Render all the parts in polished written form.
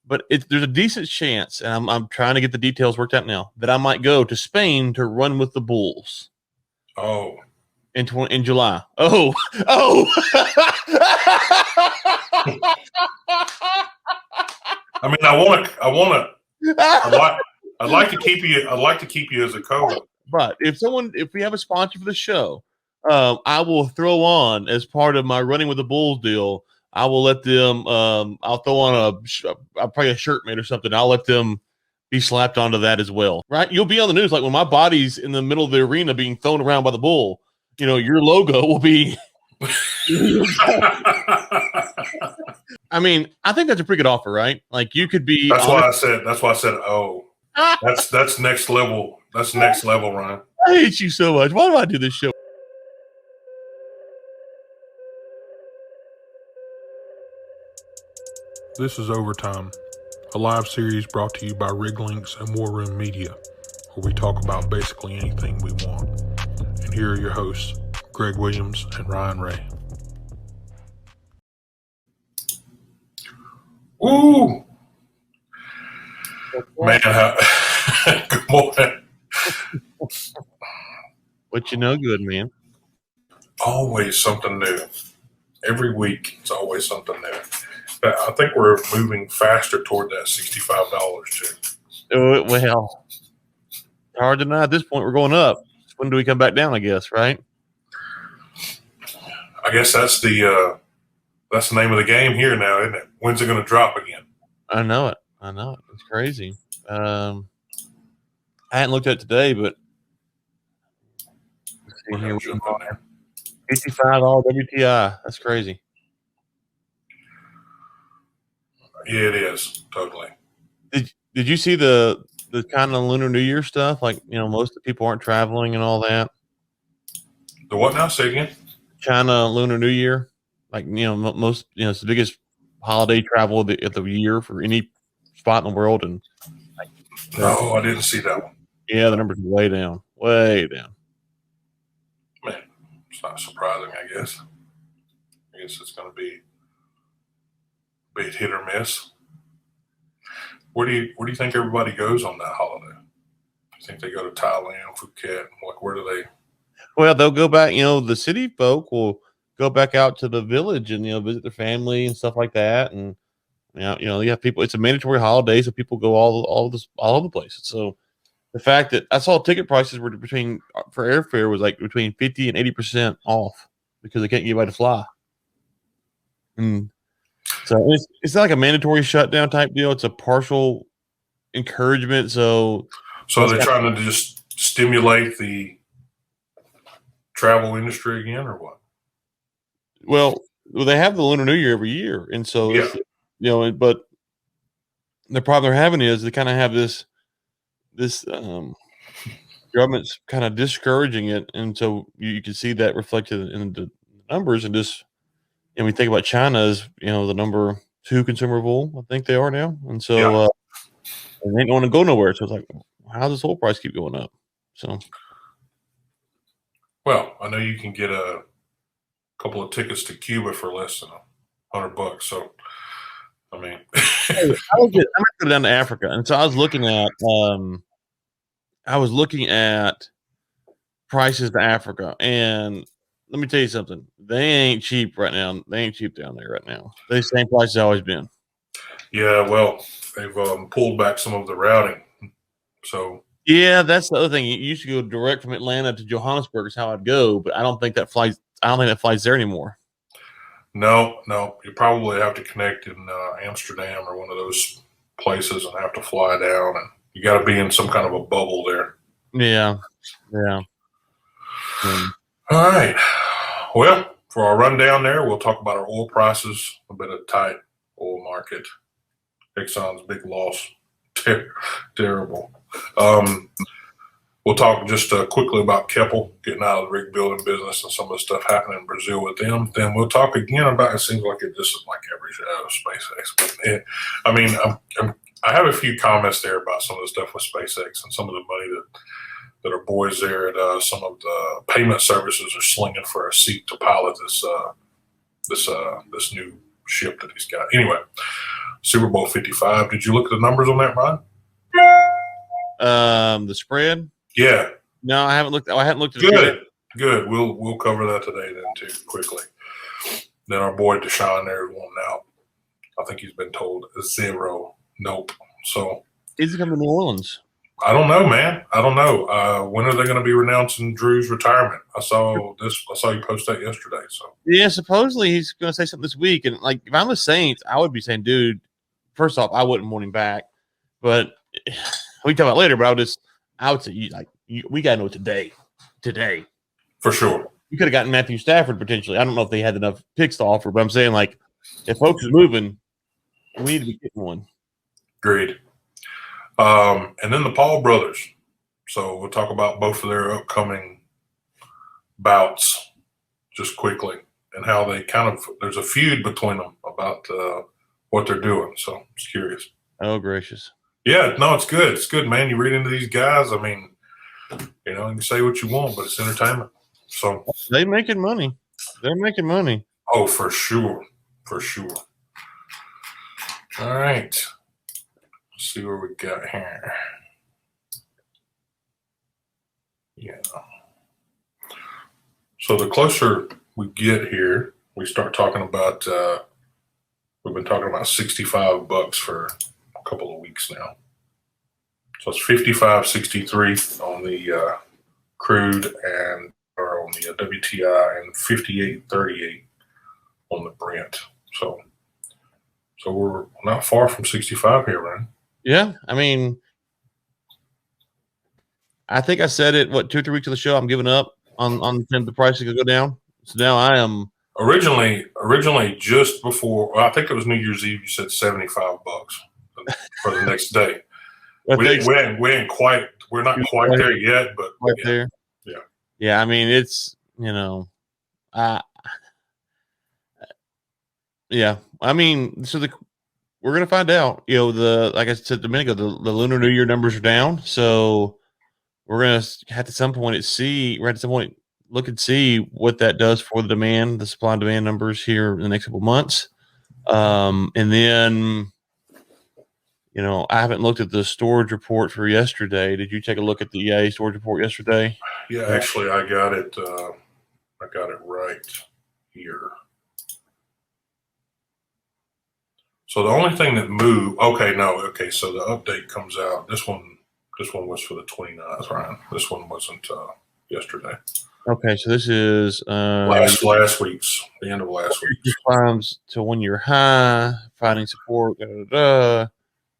but there's a decent chance, and I'm trying to get the details worked out now, that I might go to Spain to run with the bulls. Oh, in July. Oh. I mean, I'd like to keep you. I'd like to keep you as a co-host. But if we have a sponsor for the show, I will throw on as part of my running with the bulls deal. I will let them. I'll throw on probably a shirt made or something. I'll let them be slapped onto that as well. Right? You'll be on the news like when my body's in the middle of the arena being thrown around by the bull. Your logo will be. I mean, I think that's a pretty good offer, right? Like you could be. That's why I said. Oh, that's next level. That's next level, Ryan. I hate you so much. Why do I do this show? This is Overtime, a live series brought to you by Lynx and War Room Media, where we talk about basically anything we want. And here are your hosts, Greg Williams and Ryan Ray. Ooh, man! Good morning. What good, man? Always something new. Every week, it's always something new. I think we're moving faster toward that $65 too. Well, hard to deny at this point. We're going up. When do we come back down? I guess, right? I guess that's the name of the game here now, isn't it? When's it going to drop again? I know it. It's crazy. I hadn't looked at it today, but we're going to jump on there. 55 all WTI. That's crazy. Yeah, it is totally. Did you see the kind of Lunar New Year stuff? Like, most of the people aren't traveling and all that. The what now? Say again. China Lunar New Year, like most it's the biggest holiday travel of the year for any spot in the world, and no, I didn't see that one. Yeah, the numbers are way down. Man, it's not surprising. I guess it's going to be hit or miss. Where do you think everybody goes on that holiday? You think they go to Thailand, Phuket? Like, where do they? Well, they'll go back. The city folk will go back out to the village and visit their family and stuff like that. And you have people. It's a mandatory holiday, so people go all over the place. So the fact that I saw ticket prices were for airfare was like between 50 and 80% off because they can't get anybody to fly. And so it's not like a mandatory shutdown type deal. It's a partial encouragement. So they're trying to just stimulate the travel industry again, or what? Well, they have the Lunar New Year every year, and so but the problem they're having is they kind of have this government's kind of discouraging it, and so you can see that reflected in the numbers. And we think about China as the number 2 consumer bull. I think they are now, and so and they don't want to go nowhere. So it's like, how does this oil price keep going up? So, well, I know you can get a couple of tickets to Cuba for less than $100. So, I mean, I might go down to Africa, and so I was looking at prices to Africa, and let me tell you something. They ain't cheap right now. They ain't cheap down there right now. They're the same price it's always been. Yeah, well, they've pulled back some of the routing. So yeah, that's the other thing. You used to go direct from Atlanta to Johannesburg is how I'd go, but I don't think that flies there anymore. No, you probably have to connect in Amsterdam or one of those places and have to fly down, and you got to be in some kind of a bubble there. Yeah. All right. Well, for our rundown there, we'll talk about our oil prices, a bit of tight oil market, Exxon's big loss, terrible. We'll talk just quickly about Keppel getting out of the rig building business and some of the stuff happening in Brazil with them. Then we'll talk again about, it seems like this is like every SpaceX. But I have a few comments there about some of the stuff with SpaceX and some of the money that our boys there at some of the payment services are slinging for a seat to pilot this new ship that he's got. Anyway, Super Bowl 55. Did you look at the numbers on that, Brian? The spread? Yeah. No, I haven't looked. I hadn't looked at it. Good. We'll cover that today then too, quickly. Then our boy Deshaun there is wanting out. I think he's been told 0. Nope. So Is he coming to New Orleans? I don't know, man. I don't know. When are they going to be renouncing Drew's retirement? I saw you post that yesterday. So Yeah, supposedly he's going to say something this week. And like, if I'm the Saints, I would be saying, dude, first off, I wouldn't want him back. But we can talk about it later. But I would say, we got to know today. for sure. You could have gotten Matthew Stafford potentially. I don't know if they had enough picks to offer, but I'm saying, like, if folks is moving, we need to be getting one. Agreed. And then the Paul brothers. So we'll talk about both of their upcoming bouts just quickly and how they there's a feud between them about what they're doing. So I'm just curious. Oh, gracious. Yeah, no, it's good. It's good, man. You read into these guys. I mean, you can say what you want, but it's entertainment. So They're making money. Oh, for sure. For sure. All right. Let's see where we got here. Yeah. So the closer we get here, we start talking about, we've been talking about $65 for a couple of weeks now. So it's 55.63 on the crude or on the WTI, and 58.38 on the Brent. So we're not far from 65 here, man. Yeah, I mean, I think I said it, 2 or 3 weeks of the show, I'm giving up on the price to go down. So now I am. Originally, just before, I think it was New Year's Eve, you said $75 for the next day. We're not quite there yet, but right there. Yeah. Yeah, I mean, it's, yeah, I mean, so we're going to find out, like I said a minute ago, the Lunar New Year numbers are down. So we're going to have to some point look and see what that does for the supply and demand numbers here in the next couple months. And then, I haven't looked at the storage report for yesterday. Did you take a look at the EIA storage report yesterday? Yeah, actually, I got it right here. So the only thing that moved, so the update comes out. This one was for the 29th, Ryan. This one wasn't yesterday. Okay, so this is last week's, the end of last week. Climbs to 1-year high, finding support.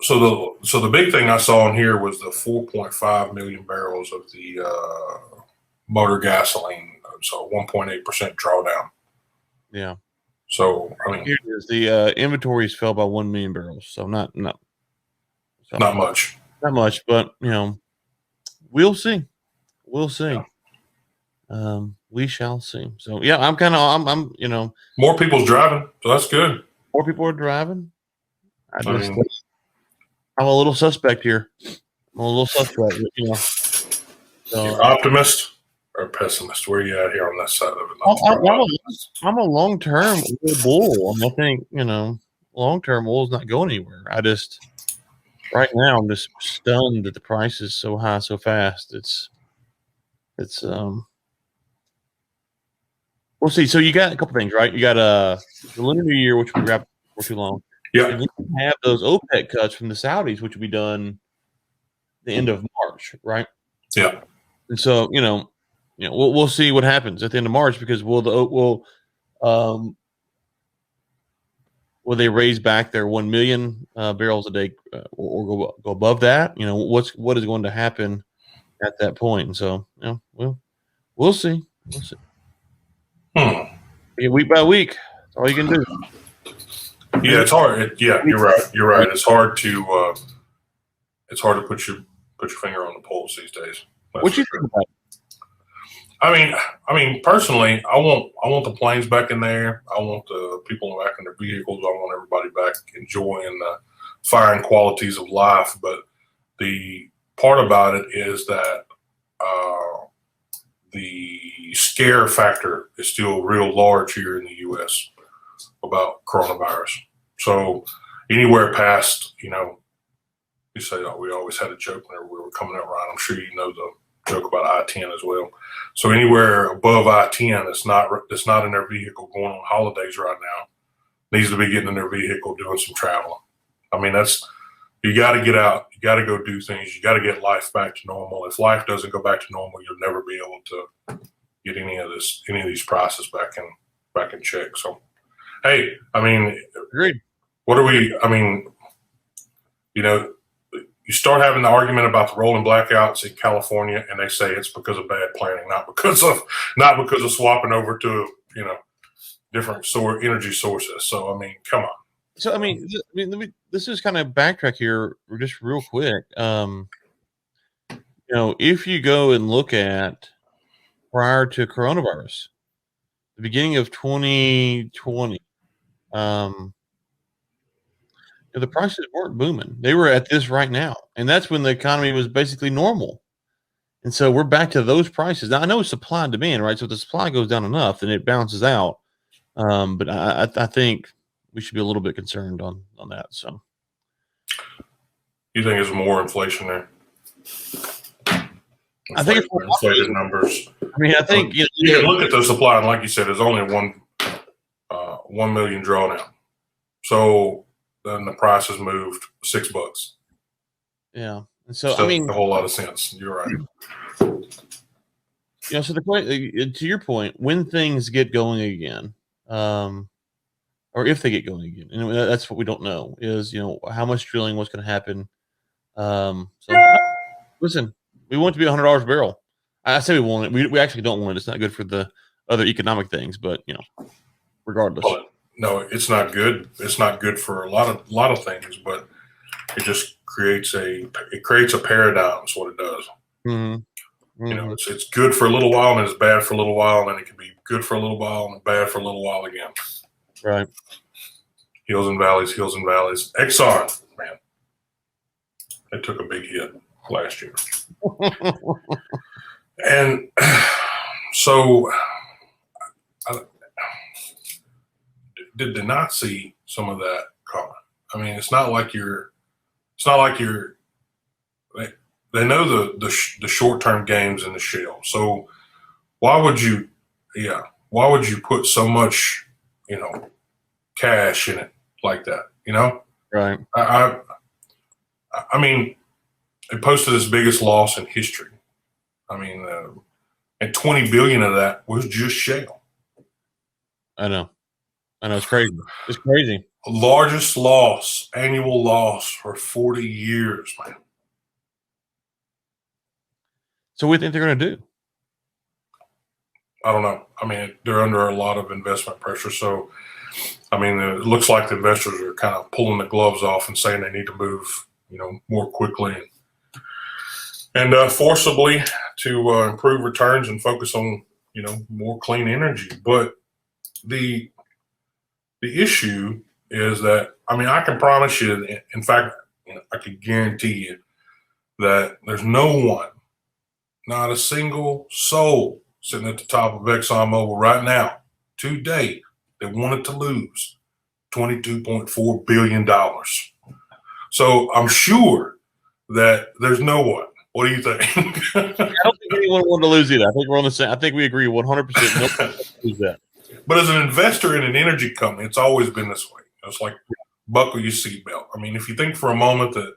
So the big thing I saw in here was the 4.5 million barrels of the motor gasoline, so 1.8% drawdown. Yeah. So I mean, here it is. The inventories fell by 1 million barrels, so not much. Not much, but we'll see. Yeah. We shall see. So yeah, I'm more people's driving, so that's good. More people are driving. I'm a little suspect here. So, you're optimist or pessimist? Where are you at here on that side of it? I'm a long-term bull. I think, long-term oil is not going anywhere. Right now, I'm just stunned that the price is so high so fast. We'll see. So you got a couple things, right? You got the Lunar New Year, which we wrapped for too long. Yeah. And then you have those OPEC cuts from the Saudis, which will be done the end of March, right? Yeah. And so, we'll see what happens at the end of March, because will they raise back their 1 million barrels a day or go above that? What is going to happen at that point? And so, we'll see. Week by week, that's all you can do. Yeah, it's hard. You're right. It's hard to put your finger on the pulse these days. What you think about it? I mean, personally, I want the planes back in there. I want the people back in their vehicles. I want everybody back enjoying the firing qualities of life. But the part about it is that the scare factor is still real large here in the U.S. about coronavirus. So anywhere past, you say, oh, we always had a joke whenever we were coming up, Ryan. I'm sure you know the joke about I-10 as well. So anywhere above I-10 that's not in their vehicle going on holidays right now needs to be getting in their vehicle doing some traveling. I mean, you got to get out. You got to go do things. You got to get life back to normal. If life doesn't go back to normal, you'll never be able to get any of these prices back in check. So, hey, I mean, Agreed. What are we? I mean, you start having the argument about the rolling blackouts in California, and they say it's because of bad planning, not because of swapping over to different energy sources. So, I mean, come on. So, I mean, let's just kind of backtrack here just real quick. If you go and look at prior to coronavirus, the beginning of 2020, the prices weren't booming. They were at this right now. And that's when the economy was basically normal. And so we're back to those prices. Now, I know it's supply and demand, right? So if the supply goes down enough, then it balances out. But I think we should be a little bit concerned on that. So, you think it's more inflation there? I think it's inflated numbers. I mean, I think you can look at the supply, and like you said, there's only 1 million drawdown. So then the price has moved $6. Yeah, and so Still I mean, a whole lot of sense. You're right. So the point, to your point, when things get going again, or if they get going again, and that's what we don't know is how much drilling, what's going to happen. So listen, we want it to be $100 a barrel. I say we want it. We actually don't want it. It's not good for the other economic things, but regardless. But no, it's not good. It's not good for a lot of things, but it just creates a paradigm. Is what it does. Mm-hmm. Mm-hmm. It's good for a little while and it's bad for a little while, and then it can be good for a little while and bad for a little while again. Right. Hills and valleys. Exxon, man, they took a big hit last year. And so did not see some of that coming. I mean, it's not like they know the short-term gains in the shale. So why would you put so much, cash in it like that, Right. I mean, it posted its biggest loss in history. I mean, and 20 billion of that was just shale. I know. It's crazy. It's crazy. Largest annual loss for 40 years, man. So what do you think they're going to do? I don't know. I mean, they're under a lot of investment pressure. So, I mean, it looks like the investors are kind of pulling the gloves off and saying they need to move, more quickly and forcibly to improve returns and focus on, more clean energy. But the issue is that, I mean, I can promise you, in fact, I can guarantee you that there's no one, not a single soul sitting at the top of ExxonMobil right now, today, that wanted to lose $22.4 billion. So I'm sure that there's no one. What do you think? I don't think anyone wanted to lose either. I think we're on the same. I think we agree 100%. Nobody lose that. But as an investor in an energy company, it's always been this way. It's like buckle your seatbelt. I mean, if you think for a moment that,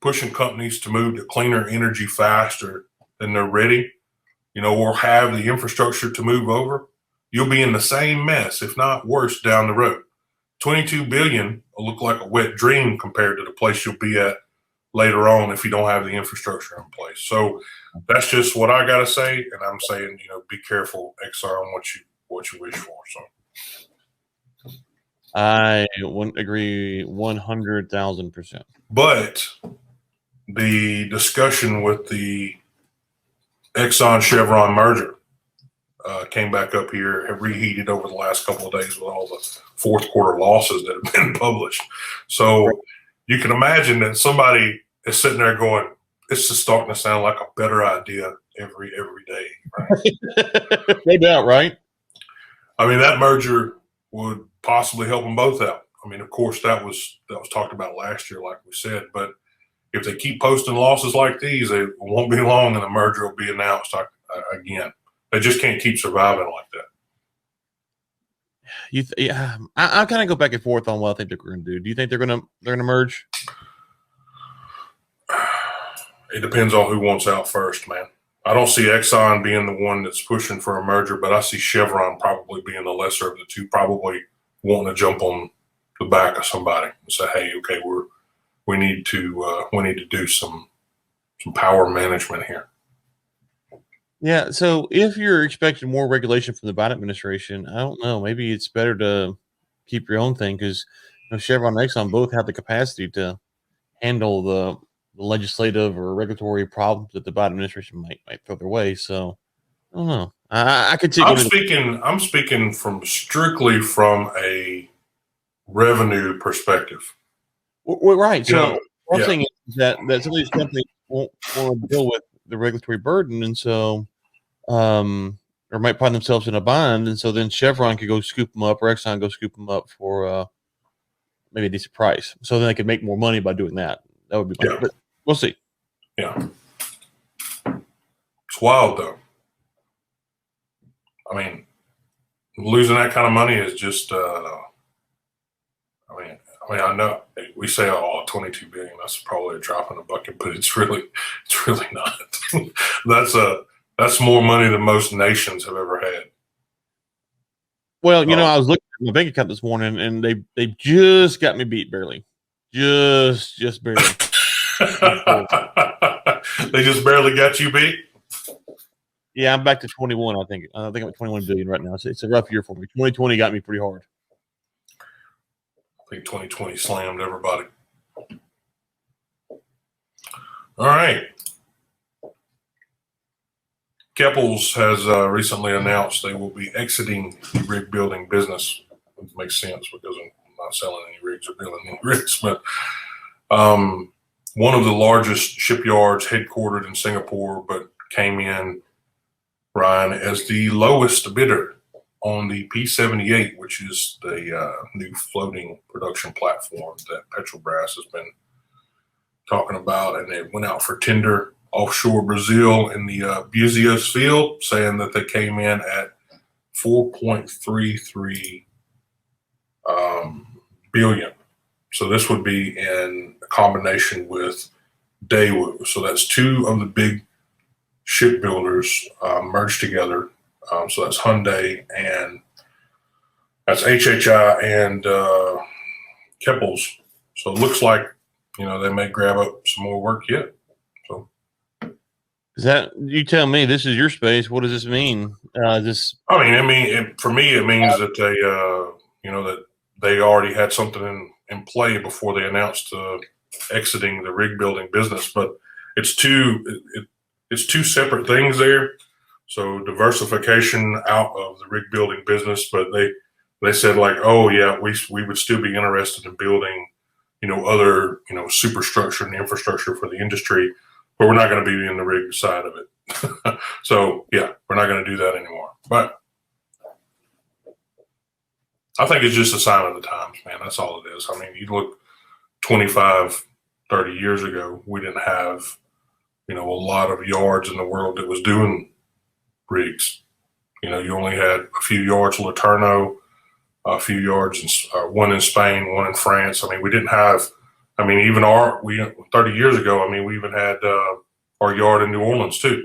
pushing companies to move to cleaner energy faster than they're ready, or have the infrastructure to move over, you'll be in the same mess, if not worse, down the road. 22 billion will look like a wet dream compared to the place you'll be at later on if you don't have the infrastructure in place. So that's just what I got to say. And I'm saying, be careful, Exxon, what you wish for. So I wouldn't agree 100,000%. But the discussion with the Exxon Chevron merger came back up here, have reheated over the last couple of days with all the fourth quarter losses that have been published. So you can imagine that somebody is sitting there going, "It's just starting to sound like a better idea every day." Right? No doubt, right? I mean, that merger would possibly help them both out. I mean, of course, that was talked about last year, like we said. But if they keep posting losses like these, it won't be long, and the merger will be announced again. They just can't keep surviving like that. I kind of go back and forth on what I think they're going to do. Do you think they're going to merge? It depends on who wants out first, man. I don't see Exxon being the one that's pushing for a merger, but I see Chevron probably being the lesser of the two, probably wanting to jump on the back of somebody and say, "Hey, okay, we need to do some power management here." Yeah. So if you're expecting more regulation from the Biden administration, I don't know. Maybe it's better to keep your own thing because Chevron and Exxon both have the capacity to handle the legislative or regulatory problems that the Biden administration might throw their way. So I don't know. I could take. I'm speaking strictly from a revenue perspective. Well, right. So what I'm saying is that some of these companies won't want to deal with the regulatory burden, and so or might find themselves in a bind, and so then Chevron could go scoop them up, or Exxon go scoop them up for maybe a decent price. So then they could make more money by doing that. That would be fun. But we'll see. Yeah. It's wild, though. I mean, losing that kind of money is just, I know we say, oh, 22 billion, that's probably a drop in the bucket, but it's really not. That's more money than most nations have ever had. Well, I was looking at my bank account this morning, and they just got me beat barely. Just barely. They just barely got you beat? Yeah, I'm back to 21, I think. I think I'm at 21 billion right now. So it's a rough year for me. 2020 got me pretty hard. I think 2020 slammed everybody. All right. Keppel's has recently announced they will be exiting the rig building business. It makes sense because I'm not selling any rigs or building any rigs, but one of the largest shipyards headquartered in Singapore, but came in, Ryan, as the lowest bidder on the P-78, which is the new floating production platform that Petrobras has been talking about. And it went out for tender offshore Brazil in the Buzios field, saying that they came in at 4.33 billion. So this would be in a combination with Daewoo. So that's two of the big shipbuilders merged together. So that's Hyundai and that's HHI and Keppel's. So it looks like, they may grab up some more work yet. So is that, you tell me, this is your space. What does this mean? for me, it means that they, that they already had something in play before they announced exiting the rig building business. But it's two separate things there. So diversification out of the rig building business, but they said like, oh yeah, we would still be interested in building, other, superstructure and infrastructure for the industry, but we're not going to be in the rig side of it. So yeah, we're not going to do that anymore. But I think it's just a sign of the times, man. That's all it is. I mean, you look 25, 30 years ago, we didn't have, a lot of yards in the world that was doing rigs. You only had a few yards, Laterno, a few yards, one in Spain, one in France. I mean, we didn't have, even 30 years ago, we even had our yard in New Orleans too.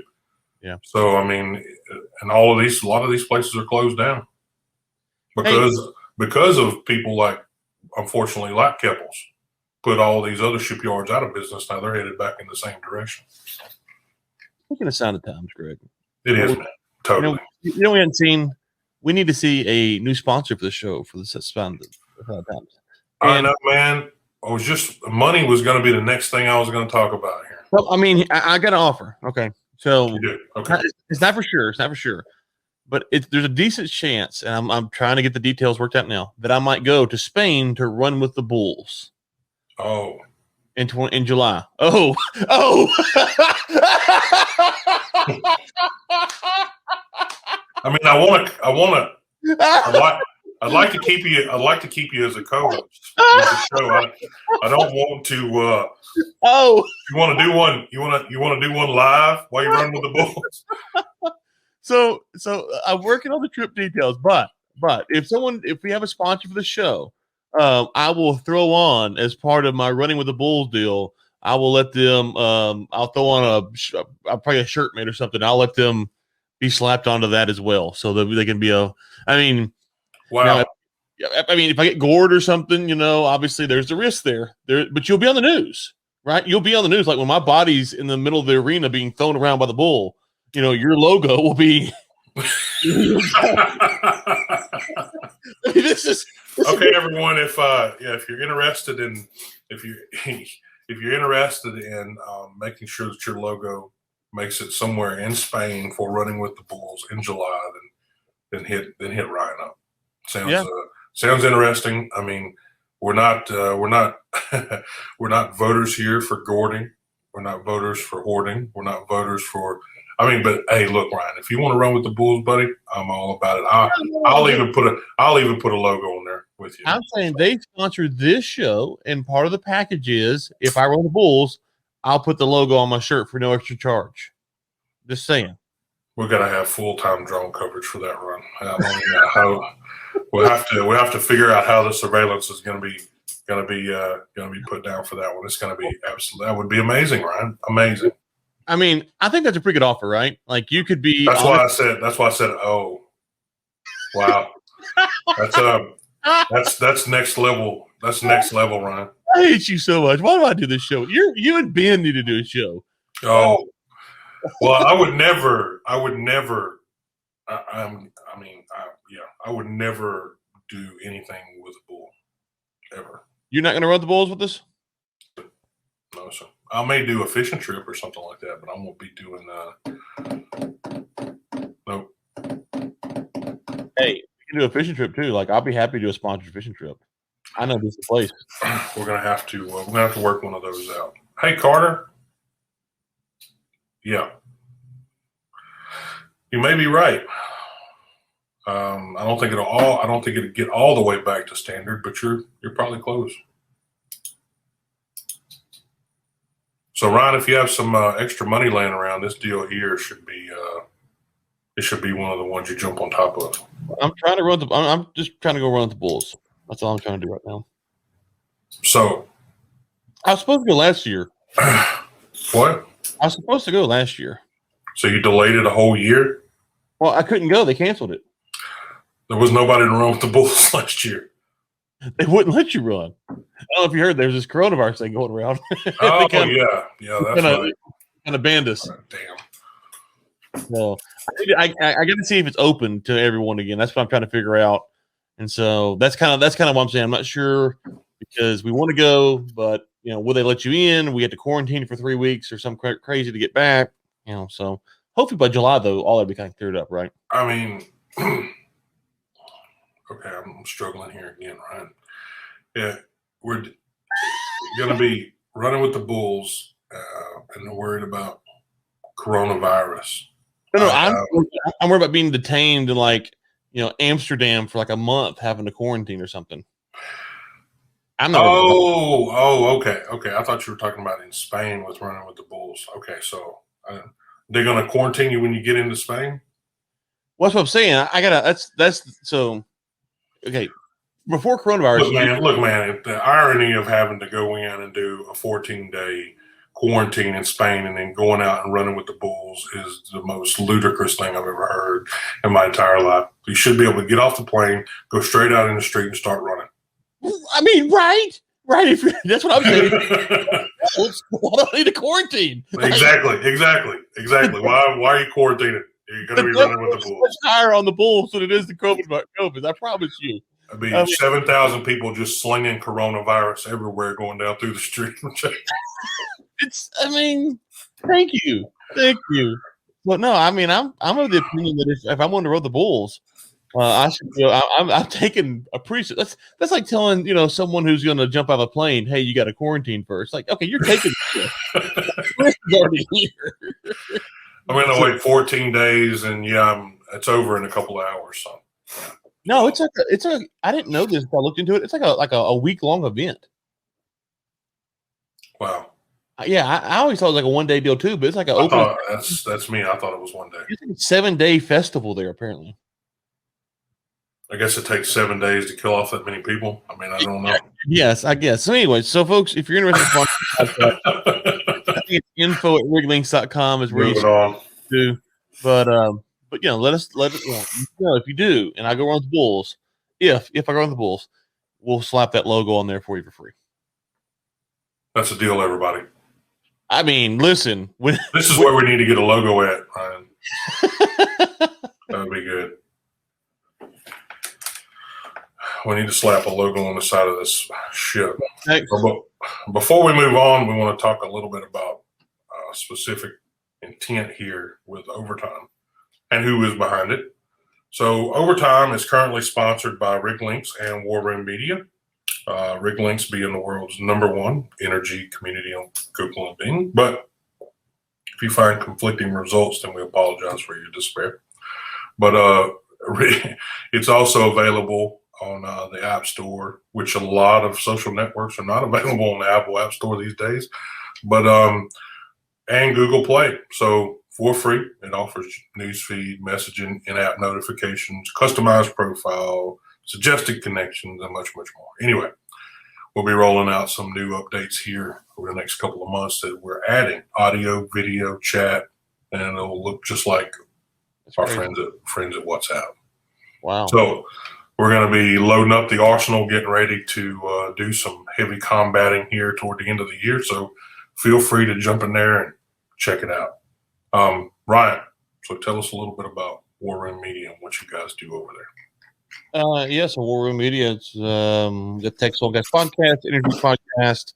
Yeah. So, and a lot of these places are closed down because of people unfortunately, like Keppel's, put all these other shipyards out of business. Now they're headed back in the same direction. Speaking of sign of times, Greg. It is, man. Totally. We haven't seen. We need to see a new sponsor for the show for the sign of times. I know, man. Money was going to be the next thing I was going to talk about here. Well, I got an offer. Okay, so you do. Okay. It's not for sure. But there's a decent chance, and I'm trying to get the details worked out now, that I might go to Spain to run with the Bulls. Oh. In July. Oh. I want to. I'd like to keep you. I'd like to keep you as a co-host with the show. I don't want to. Oh, you want to do one? You want to do one live while you run with the Bulls? So I'm working on the trip details, but if we have a sponsor for the show, I will throw on as part of my running with the Bulls deal. I will let them. I'll throw on probably a shirt made or something. I'll let them be slapped onto that as well, so that they can be a. I mean, wow. If I get gored or something, obviously there's a risk there. But you'll be on the news, right? You'll be on the news, like when my body's in the middle of the arena being thrown around by the bull. Your logo will be. This is okay, everyone. If you're interested in if you're interested in making sure that your logo makes it somewhere in Spain for running with the Bulls in July, then hit Ryan up. Sounds interesting. I mean, we're not we're not voters here for gourding. We're not voters for hoarding. We're not voters for. But hey, look, Ryan, if you want to run with the Bulls, buddy, I'm all about it. I'll even put a logo on there with you. I'm saying they sponsored this show, and part of the package is if I run the Bulls, I'll put the logo on my shirt for no extra charge. Just saying. We're gonna have full-time drone coverage for that run. We'll have to figure out how the surveillance is gonna be put down for that one. It's gonna be absolutely. That would be amazing, Ryan. Amazing. I mean, I think that's a pretty good offer, right? Like you could be. That's why I said. Oh, wow. That's next level. That's next level, Ryan. I hate you so much. Why do I do this show? You and Ben need to do a show. Oh, well, I would never. I would never do anything with a bull, ever. You're not going to run the Bulls with us? No, sir. I may do a fishing trip or something like that, but I won't be doing. Nope. Hey, you can do a fishing trip too. Like I'll be happy to do a sponsored fishing trip. I know this is the place. We're gonna have to. Work one of those out. Hey, Carter. Yeah, you may be right. I don't think it'll get all the way back to standard, but you're probably close. So, Ryan, if you have some extra money laying around, this deal here should be one of the ones you jump on top of. I'm just trying to go run with the Bulls. That's all I'm trying to do right now. So, I was supposed to go last year. What? I was supposed to go last year. So you delayed it a whole year? Well, I couldn't go. They canceled it. There was nobody to run with the Bulls last year. They wouldn't let you run. I don't know if you heard there's this coronavirus thing going around. Oh, yeah, that's right. Kind of banned us. Damn. So I got to see if it's open to everyone again. That's what I'm trying to figure out. And so that's kind of what I'm saying. I'm not sure because we want to go, but will they let you in? We had to quarantine for 3 weeks or some crazy to get back. So hopefully by July though, all that'll be kind of cleared up, right? I mean. Okay, I'm struggling here again, Ryan. Yeah, we're going to be running with the Bulls, and they're worried about coronavirus. No, I'm worried about being detained in Amsterdam for like a month, having to quarantine or something. I'm not. Okay. I thought you were talking about in Spain with running with the Bulls. Okay, so they're going to quarantine you when you get into Spain. Well, that's what I'm saying. I gotta. That's so. Okay, before coronavirus. Look, man. The irony of having to go in and do a 14-day quarantine in Spain and then going out and running with the Bulls is the most ludicrous thing I've ever heard in my entire life. You should be able to get off the plane, go straight out in the street, and start running. I mean, right. That's what I'm saying. Why do I need a quarantine? Exactly. Why are you quarantining? You're going to be running with the Bulls. Much higher on the Bulls than it is the COVID. I promise you. I mean, 7,000 people just slinging coronavirus everywhere going down through the street. Thank you. But no, I mean, I'm of the opinion that if I wanted to run the Bulls, I should. I'm taking a preset. That's like telling someone who's going to jump out of a plane, hey, you got to quarantine first. Like, okay, you're taking it's already here. I'm going to wait 14 days, and it's over in a couple of hours. So No, it's a. I didn't know this. I looked into it. It's like a week-long event. Wow. Yeah, I always thought it was like a one-day deal too, but it's like That's me. I thought it was one day. It's like a 7-day festival there apparently. I guess it takes 7 days to kill off that many people. I mean, I don't know. Yes, I guess. So anyway, so folks, if you're interested in I think it's info@riglinks.com is where Moving you on. do. But let us if you do, and I go run the Bulls, if I go run the Bulls, we'll slap that logo on there for you for free. That's a deal, everybody. I mean, listen, this is where we need to get a logo at, Ryan. That would be good. We need to slap a logo on the side of this ship. But before we move on, we want to talk a little bit about specific intent here with Overtime and who is behind it. So Overtime is currently sponsored by Rig Links and War Room Media. Rig Links being the world's #1 energy community on Google and Bing. But if you find conflicting results, then we apologize for your despair. But it's also available on the App Store, which a lot of social networks are not available on the Apple App Store these days, but and Google Play. So for free, it offers newsfeed, messaging, in-app notifications, customized profile, suggested connections, and much, much more. Anyway, we'll be rolling out some new updates here over the next couple of months that we're adding audio, video, chat, and it'll look just like our friends at WhatsApp. Wow. So we're going to be loading up the arsenal, getting ready to do some heavy combating here toward the end of the year. So feel free to jump in there and check it out. Ryan, so tell us a little bit about War Room Media and what you guys do over there. Yes, War Room Media. It's the Tech Soul Guys podcast, interview podcast.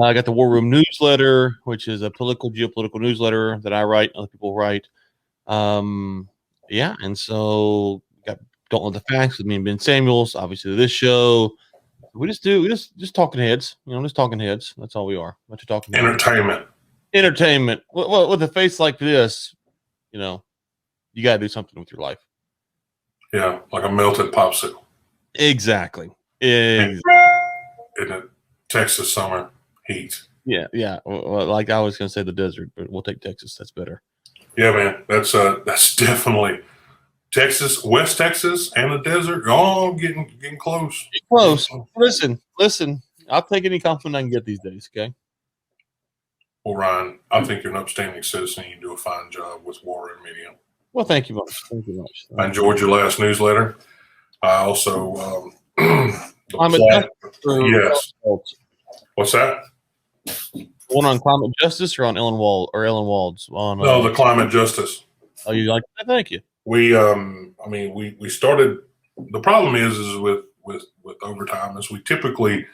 I got the War Room newsletter, which is a geopolitical newsletter that I write, other people write. And so got Don't Know the Facts with me and Ben Samuels. Obviously, this show we just talking heads. Just talking heads. That's all we are. Bunch of talking entertainment. Well, with a face like this, you got to do something with your life. Yeah, like a melted popsicle. Exactly. In a Texas summer heat. Yeah. Well, like I was going to say the desert, but we'll take Texas. That's better. Yeah, man. That's definitely Texas, West Texas, and the desert. All getting close. Close. Listen. I'll take any compliment I can get these days. Okay. Well, Ryan, I think you're an upstanding citizen. You do a fine job with War Room Media. Well, thank you much. Thank you much. I enjoyed your last newsletter. I also yes. What's that? One on climate justice or on Ellen Wald's? No, the climate justice. Oh, you like that? Thank you. We started. The problem is with Overtime is we typically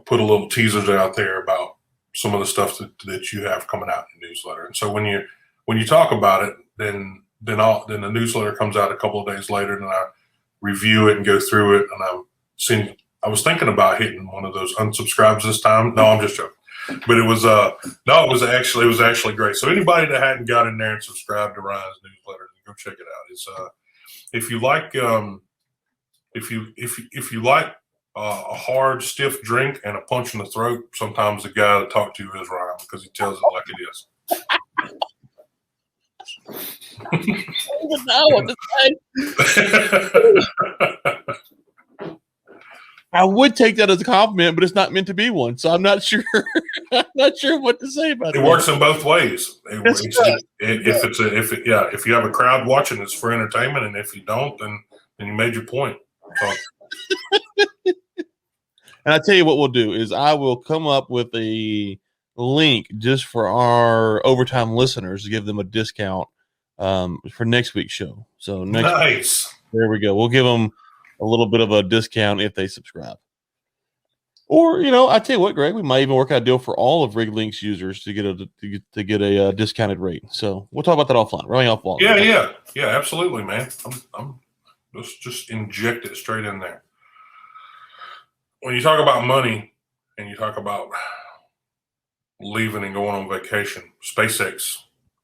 put a little teasers out there about some of the stuff that you have coming out in the newsletter. And so when you talk about it, then the newsletter comes out a couple of days later, and I review it and go through it. And I was thinking about hitting one of those unsubscribes this time. No, I'm just joking. But it was it was actually great. So anybody that hadn't got in there and subscribed to Ryan's newsletter, go check it out. It's if you like a hard, stiff drink and a punch in the throat, sometimes the guy to talk to is Ryan because he tells it like it is. I don't even know what to say. I would take that as a compliment, but it's not meant to be one, so I'm not sure. I'm not sure what to say about it. It works in both ways. If you have a crowd watching, it's for entertainment, and if you don't, then you made your point. So. And I tell you what we'll do is I will come up with a link just for our Overtime listeners to give them a discount for next week's show. So nice. There we go. We'll give them a little bit of a discount if they subscribe. Or, I tell you what, Greg, we might even work out a deal for all of Rig Links users to get a discounted rate. So we'll talk about that offline. Running offline. Yeah, absolutely, man. I'm just inject it straight in there. When you talk about money and you talk about leaving and going on vacation, SpaceX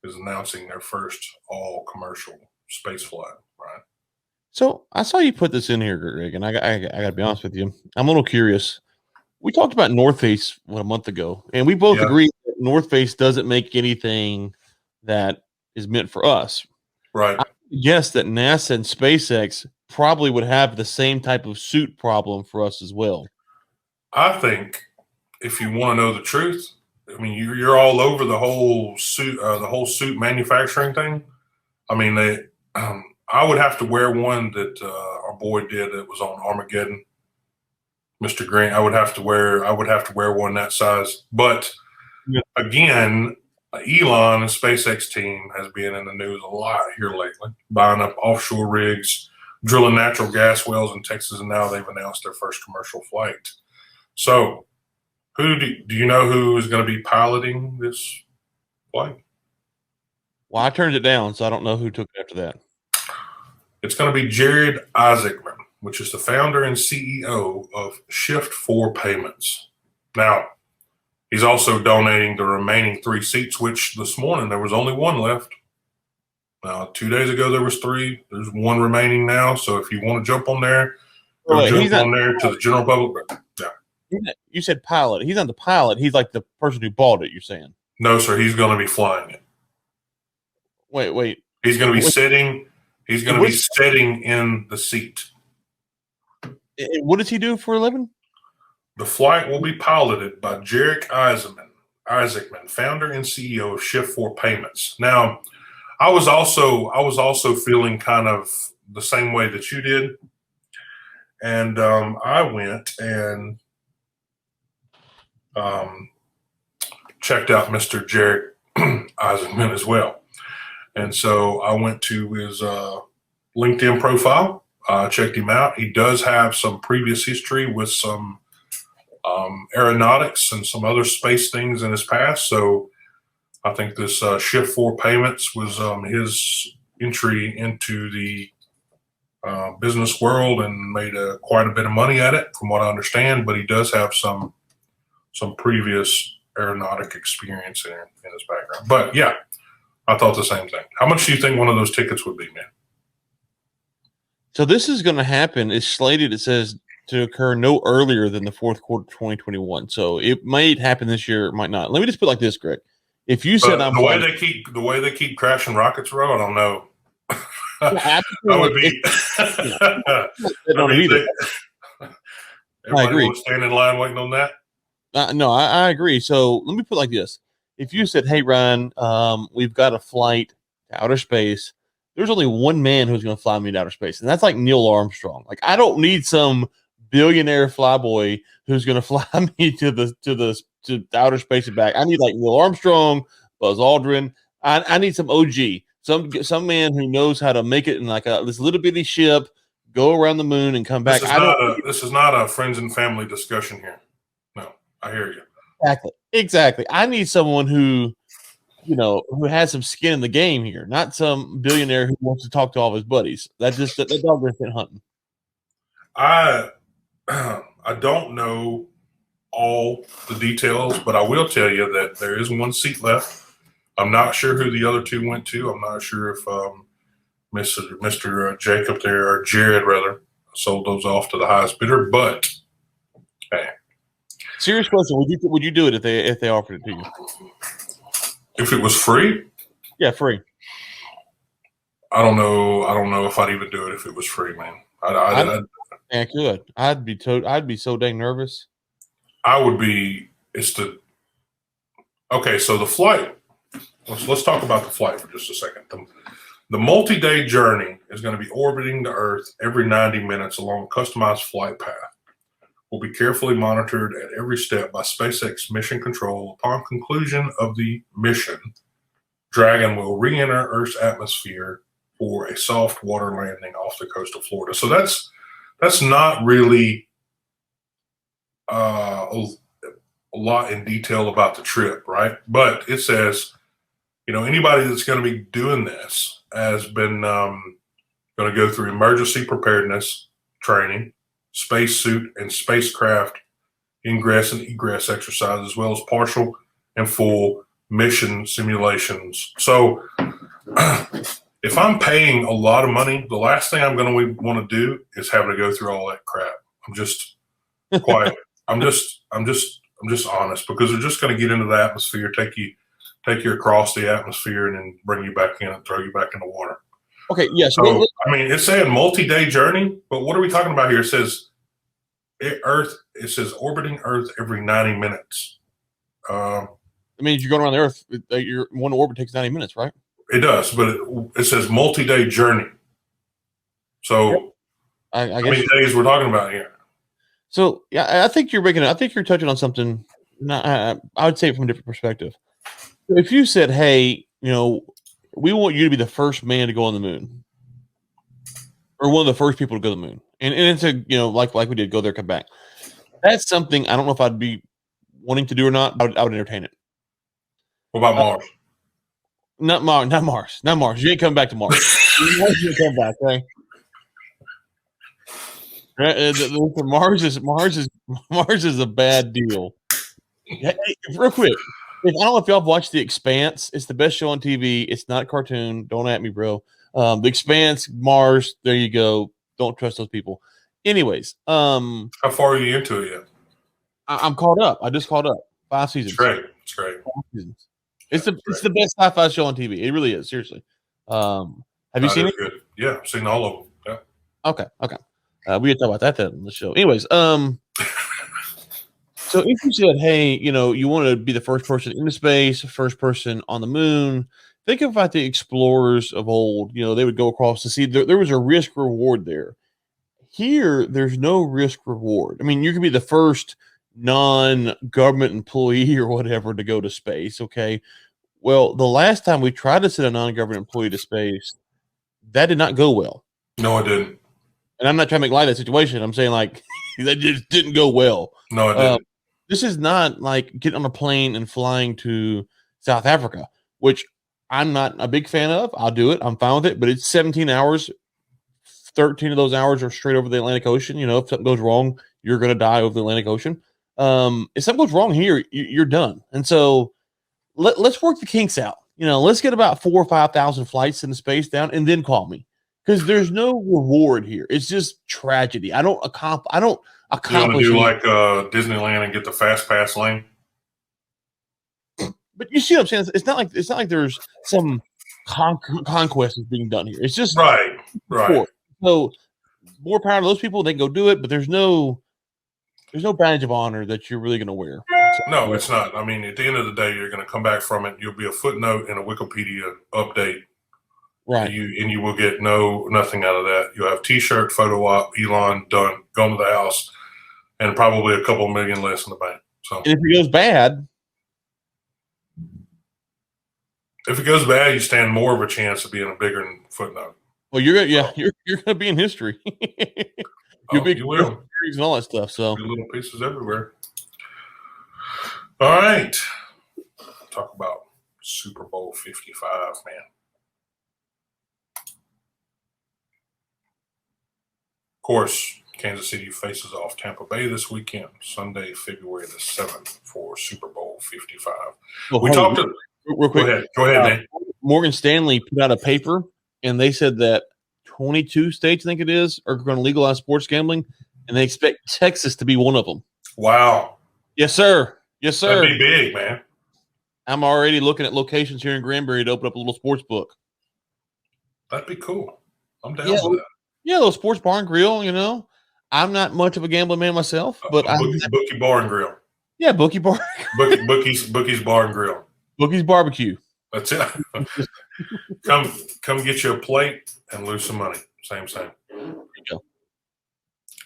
is announcing their first all commercial space flight, right? So I saw you put this in here, Greg, and I got to be honest with you. I'm a little curious. We talked about North Face a month ago, and we both Yeah. agree that North Face doesn't make anything that is meant for us. Right. I guess that NASA and SpaceX probably would have the same type of suit problem for us as well. I think if you want to know the truth, I mean, you're all over the whole suit manufacturing thing. I mean, I would have to wear one that our boy did that was on Armageddon, Mr. Green. I would have to wear one that size. But again, Elon and SpaceX team has been in the news a lot here lately, buying up offshore rigs, drilling natural gas wells in Texas, and now they've announced their first commercial flight. So, do you know who is going to be piloting this flight? Well, I turned it down, so I don't know who took it after that. It's going to be Jared Isaacman, which is the founder and CEO of Shift4 Payments. Now, he's also donating the remaining 3 seats, which this morning there was only 1 left. 2 days ago there was 3. There's 1 remaining now. So if you want to jump on there, jump on there to the general public. Yeah. You said pilot. He's not the pilot. He's like the person who bought it, you're saying? No, sir. He's going to be flying it. Wait. He's going to be sitting. He's going to be sitting in the seat. What does he do for a living? The flight will be piloted by Jared Isaacman, founder and CEO of Shift4 Payments. Now, I was also feeling kind of the same way that you did, and I went and checked out Mr. Jared Isaacman as well. And so I went to his LinkedIn profile, checked him out. He does have some previous history with some aeronautics and some other space things in his past. So I think this Shift4 Payments was his entry into the business world and made quite a bit of money at it, from what I understand. But he does have some previous aeronautic experience in his background. But yeah, I thought the same thing. How much do you think one of those tickets would be, man? So this is going to happen. It's slated, it says, to occur no earlier than the 4th quarter of 2021. So it might happen this year, it might not. Let me just put it like this, Greg. If you said the way they keep crashing rockets, bro, I don't know. That would be. I agree. Stand in line waiting on that. No, I agree. So let me put it like this: if you said, "Hey, Ryan, we've got a flight to outer space," there's only one man who's going to fly me to outer space, and that's like Neil Armstrong. Like, I don't need some billionaire flyboy who's going to fly me to outer space and back. I need like Neil Armstrong, Buzz Aldrin. I need some OG, some man who knows how to make it in like this little bitty ship, go around the moon and come back. This is not a friends and family discussion here. No, I hear you. Exactly. I need someone who has some skin in the game here, not some billionaire who wants to talk to all of his buddies. That dog went hunting. I don't know all the details, but I will tell you that there is 1 seat left. I'm not sure who the other 2 went to. I'm not sure if Mr. Jacob there, or Jared rather, sold those off to the highest bidder. But hey, serious question: would you do it if they offered it to you? If it was free? Yeah, free. I don't know if I'd even do it if it was free, man. I could. I'd be so dang nervous. I would be. Okay, so the flight. Let's talk about the flight for just a second. The multi-day journey is going to be orbiting the Earth every 90 minutes along a customized flight path. Will be carefully monitored at every step by SpaceX Mission Control. Upon conclusion of the mission, Dragon will re-enter Earth's atmosphere for a soft water landing off the coast of Florida. So that's not really a lot in detail about the trip, right? But it says, anybody that's going to be doing this has been going to go through emergency preparedness training, spacesuit and spacecraft ingress and egress exercise, as well as partial and full mission simulations. So if I'm paying a lot of money, the last thing I'm going to want to do is have to go through all that crap. I'm just quiet. I'm just honest, because they're just going to get into the atmosphere, take you across the atmosphere, and then bring you back in and throw you back in the water. Okay, yeah. So I mean, it's saying multi-day journey, but what are we talking about here? It says It says orbiting Earth every 90 minutes. I mean, you're going around the Earth. Your one orbit takes 90 minutes, right? It does, but it says multi-day journey. So, I guess how many days we're talking about here? So, yeah, I think you're touching on something. I would say from a different perspective. If you said, "Hey, we want you to be the first man to go on the moon, or one of the first people to go to the moon," and it's like we did, go there, come back. That's something I don't know if I'd be wanting to do or not. I would entertain it. What about Mars? Not Mars. You ain't coming back to Mars. You come back, okay? Mars is a bad deal. Hey, real quick, I don't know if y'all have watched The Expanse. It's the best show on TV. It's not a cartoon. Don't at me, bro. The Expanse, Mars. There you go. Don't trust those people. Anyways, how far are you into it yet? I'm caught up. I just caught up. 5 seasons. It's great. 5 seasons. It's the best sci-fi show on TV. It really is. Seriously. Have you seen it? Good. Yeah, I've seen all of them. Yeah. Okay. We can talk about that then on the show. Anyways, so if you said, "Hey, you want to be the first person into space, first person on the moon," think about the explorers of old. They would go across to see. There was a risk reward there. Here, there's no risk reward. I mean, you could be the first non-government employee or whatever to go to space. Okay. Well, the last time we tried to send a non-government employee to space, that did not go well. No, it didn't. And I'm not trying to make light of that situation. I'm saying that just didn't go well. No, it didn't. This is not like getting on a plane and flying to South Africa, which I'm not a big fan of. I'll do it. I'm fine with it. But it's 17 hours. 13 of those hours are straight over the Atlantic Ocean. If something goes wrong, you're going to die over the Atlantic Ocean. If something goes wrong here, you're done. And so let's work the kinks out. Let's get about 4,000 or 5,000 flights into space down, and then call me, because there's no reward here. It's just tragedy. I don't accomplish. You want to do like Disneyland and get the fast pass lane? But you see what I'm saying? It's not like there's some conquest is being done here. It's just right. So more power to those people. They can go do it, but there's no badge of honor that you're really going to wear. No, it's not. I mean, at the end of the day, you're going to come back from it. You'll be a footnote in a Wikipedia update. Right. And you will get nothing out of that. You'll have T-shirt, photo op, Elon, done, gone to the house, and probably a couple million less in the bank. So, and if it goes bad, you stand more of a chance of being a bigger footnote. Well, you're gonna be in history. You will. And all that stuff. So little pieces everywhere. All right. Talk about Super Bowl 55, man. Of course, Kansas City faces off Tampa Bay this weekend, Sunday, February the 7th, for Super Bowl 55. Well, we talked to real quick. Go ahead, man. Morgan Stanley put out a paper, and they said that 22 states, I think it is, are going to legalize sports gambling, and they expect Texas to be one of them. Wow. Yes, sir. That'd be big, man. I'm already looking at locations here in Granbury to open up a little sports book. That'd be cool. I'm down with that. Yeah, a little sports bar and grill, I'm not much of a gambling man myself, but Bookie Bar and Grill. Yeah, Bookie Bar. Bookies Bar and Grill. Bookie's Barbecue. That's it. Come get you a plate and lose some money. Same. There you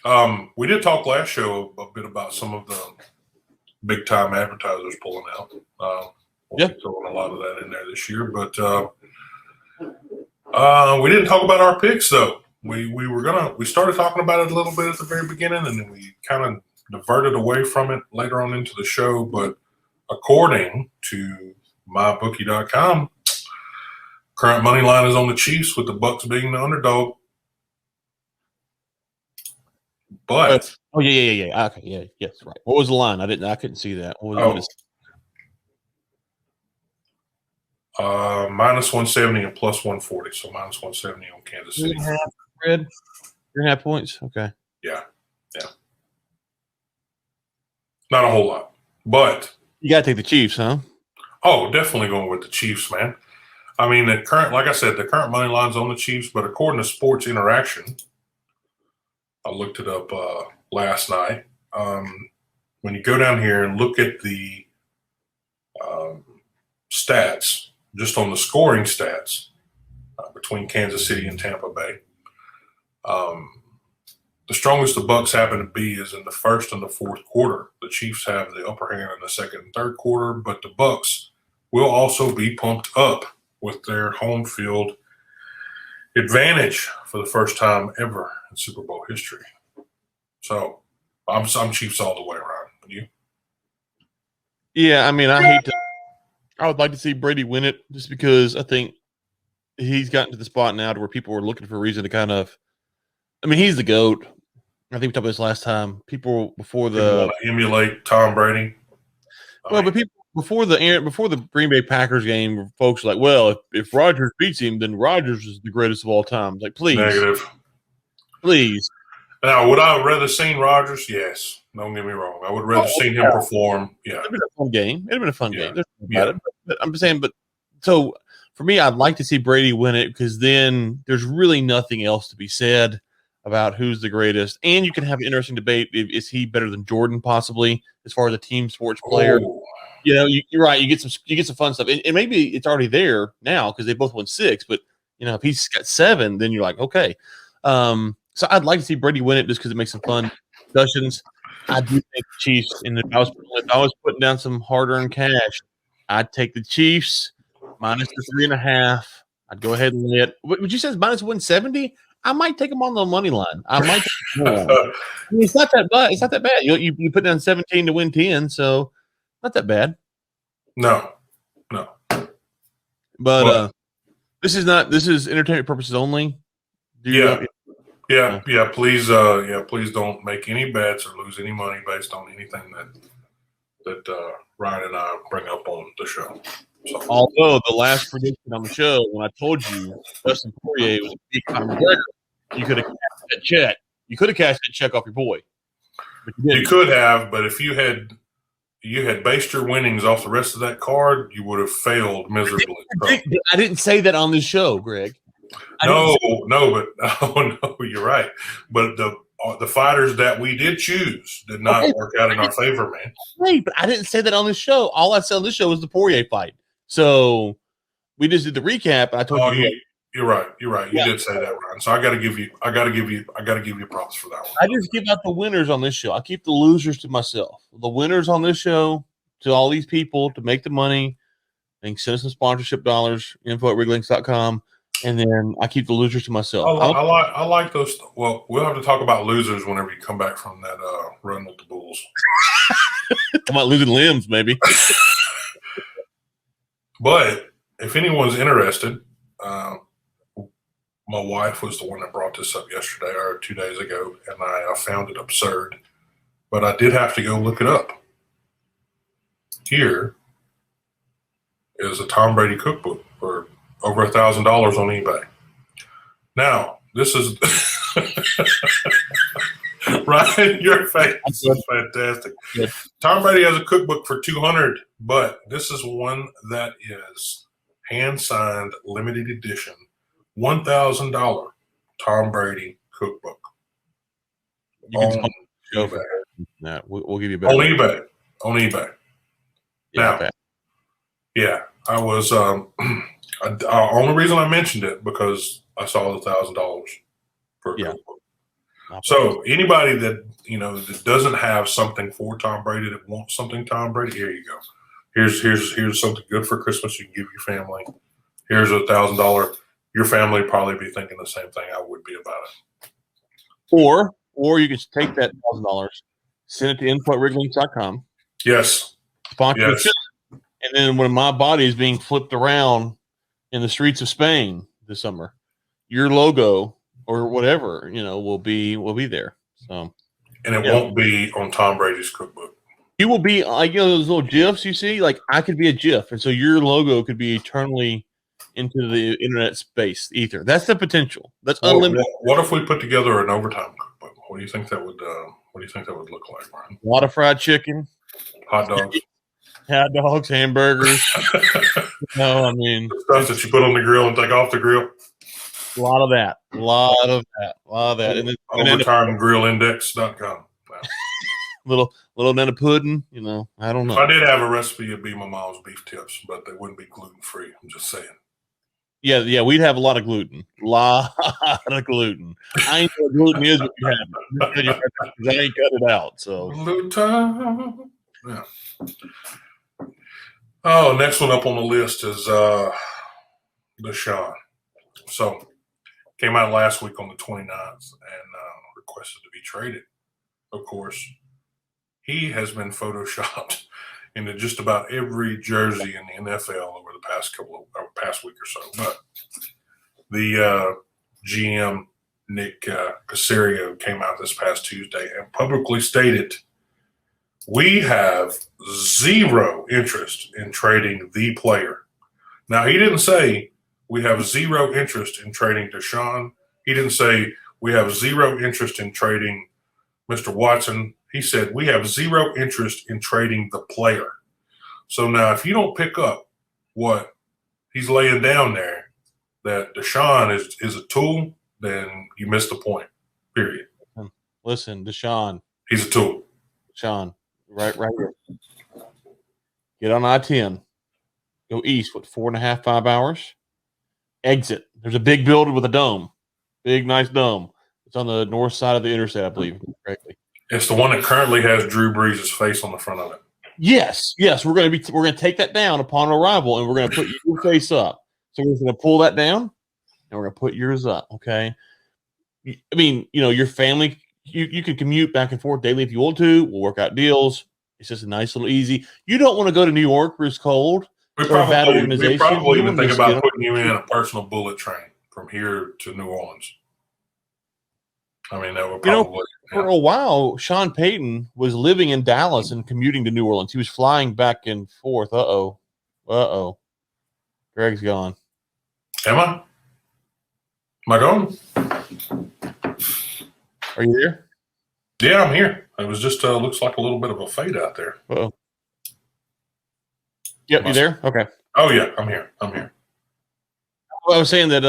go. We did talk last show a bit about some of the big time advertisers pulling out. We'll be throwing a lot of that in there this year, but we didn't talk about our picks though. We started talking about it a little bit at the very beginning, and then we kind of diverted away from it later on into the show. But according to mybookie.com, current money line is on the Chiefs, with the Bucs being the underdog. But yeah. Okay, yeah, yes, right. What was the line? I couldn't see that. What is Minus 170 and plus 140. So minus 170 on Kansas City. 3.5 points. Okay. Yeah. Not a whole lot, but you got to take the Chiefs, huh? Oh, definitely going with the Chiefs, man. I mean, like I said, the current money line's on the Chiefs, but according to Sports Interaction, I looked it up last night. When you go down here and look at the stats, just on the scoring stats between Kansas City and Tampa Bay, the strongest the Bucs happen to be is in the first and the fourth quarter. The Chiefs have the upper hand in the second and third quarter, but the Bucs will also be pumped up with their home field advantage for the first time ever in Super Bowl history. So I'm Chiefs all the way around. And you? Yeah, I mean, I would like to see Brady win it just because I think he's gotten to the spot now to where people are looking for a reason to kind of. I mean, he's the GOAT. I think we talked about this last time. People before the emulate Tom Brady. But people before the Green Bay Packers game, folks were like, well, if Rodgers beats him, then Rodgers is the greatest of all time. Like, please, negative. Please. Now, would I have rather seen Rodgers? Yes. Don't get me wrong. I would rather seen him perform. Yeah. It'd been a fun game. It'd been a fun game. But I'm just saying, so for me, I'd like to see Brady win it because then there's really nothing else to be said about who's the greatest. And you can have an interesting debate. Is he better than Jordan possibly as far as a team sports player? Oh. You know, you're right. You get some fun stuff. And maybe it's already there now because they both won 6. But, you know, if he's got 7, then you're like, okay. So I'd like to see Brady win it just because it makes some fun discussions. I do think the Chiefs, and if I was putting down some hard-earned cash, I'd take the Chiefs minus the 3.5. I'd go ahead and lay it. Would you say it's minus 170? I might take them on the money line. I might take them I mean, it's not that bad. It's not that bad. You put down 17 to win 10, so not that bad. No. But this is entertainment purposes only. Please don't make any bets or lose any money based on anything that Ryan and I bring up on the show. So. Although the last prediction on the show, when I told you Dustin Poirier was a big Conor McGregor, you could have cashed that check. You could have cashed that check off your boy. But you could have, but if you had based your winnings off the rest of that card, you would have failed miserably. I didn't say that on this show, Greg. No, you're right. But the fighters that we did choose did not work out in our favor, man. Right, but I didn't say that on this show. All I said on this show was the Poirier fight. So we just did the recap, and I told you. You're right. You did say that, Ryan. So I got to give you props for that one. I just give out the winners on this show. I keep the losers to myself. The winners on this show to all these people to make the money and send us some sponsorship dollars. info@riglinks.com. And then I keep the losers to myself. I like those. Well, we'll have to talk about losers whenever you come back from that run with the Bulls. Come about losing limbs, maybe. But if anyone's interested, my wife was the one that brought this up yesterday or 2 days ago, and I found it absurd. But I did have to go look it up. Here is a Tom Brady cookbook for over $1,000 on eBay. Now, this is Ryan, your face is fantastic. Yes. Tom Brady has a cookbook for $200, but this is one that is hand-signed, limited edition, $1,000 Tom Brady cookbook. On eBay. No, we'll give you a better on eBay. Yeah, now, I was. Only reason I mentioned it because I saw the $1,000 per cookbook. So anybody that that doesn't have something for Tom Brady that wants something Tom Brady, here you go. Here's something good for Christmas you can give your family. Here's $1,000. Your family would probably be thinking the same thing I would be about it. Or you can take that $1,000, send it to info@riglinks.com. Yes. Sponsorship. Yes. And then when my body is being flipped around in the streets of Spain this summer, your logo or whatever, will be there. So, and it won't be on Tom Brady's cookbook. You will be like those little GIFs you see. Like I could be a GIF, and so your logo could be eternally into the internet space ether. That's the potential. That's unlimited. What if we put together an overtime cookbook? What do you think that would? What do you think that would look like, Brian? A lot of fried chicken, hot dogs, hamburgers. No, I mean stuff that you put on the grill and take off the grill. A lot of that. And then Overtimegrillindex.com. little nana pudding, I don't know. If I did have a recipe, it'd be my mom's beef tips, but they wouldn't be gluten free. I'm just saying. Yeah, we'd have a lot of gluten. I ain't know what gluten is, but you have it. I ain't cut it out. So gluten. Yeah. Oh, next one up on the list is Deshaun. So came out last week on the 29th and requested to be traded. Of course, he has been photoshopped into just about every jersey in the NFL over the past week or so. But the GM Nick Caserio came out this past Tuesday and publicly stated, "We have zero interest in trading the player." Now, he didn't say we have zero interest in trading Deshaun. He didn't say we have zero interest in trading Mr. Watson. He said we have zero interest in trading the player. So now if you don't pick up what he's laying down there, that Deshaun is a tool, then you missed the point, period. Listen, Deshaun. He's a tool. Deshaun, right here. Get on I-10. Go east, 4.5, 5 hours? Exit. There's a big building with a dome. Big, nice dome. It's on the north side of the interstate, I believe, correctly. It's the one that currently has Drew Brees' face on the front of it. Yes. We're going to take that down upon arrival, and we're going to put your face up. So we're going to pull that down, and we're going to put yours up. Okay. I mean, your family, you can commute back and forth daily if you want to. We'll work out deals. It's just a nice little easy. You don't want to go to New York where it's cold. We probably even think about putting you in a personal bullet train from here to New Orleans. I mean, that would probably. For a while, Sean Payton was living in Dallas and commuting to New Orleans. He was flying back and forth. Uh-oh. Greg's gone. Am I? Am I gone? Are you here? Yeah, I'm here. It was just looks like a little bit of a fade out there. Uh-oh. Yep, you there? Okay. Oh, yeah, I'm here. Well, I was saying that,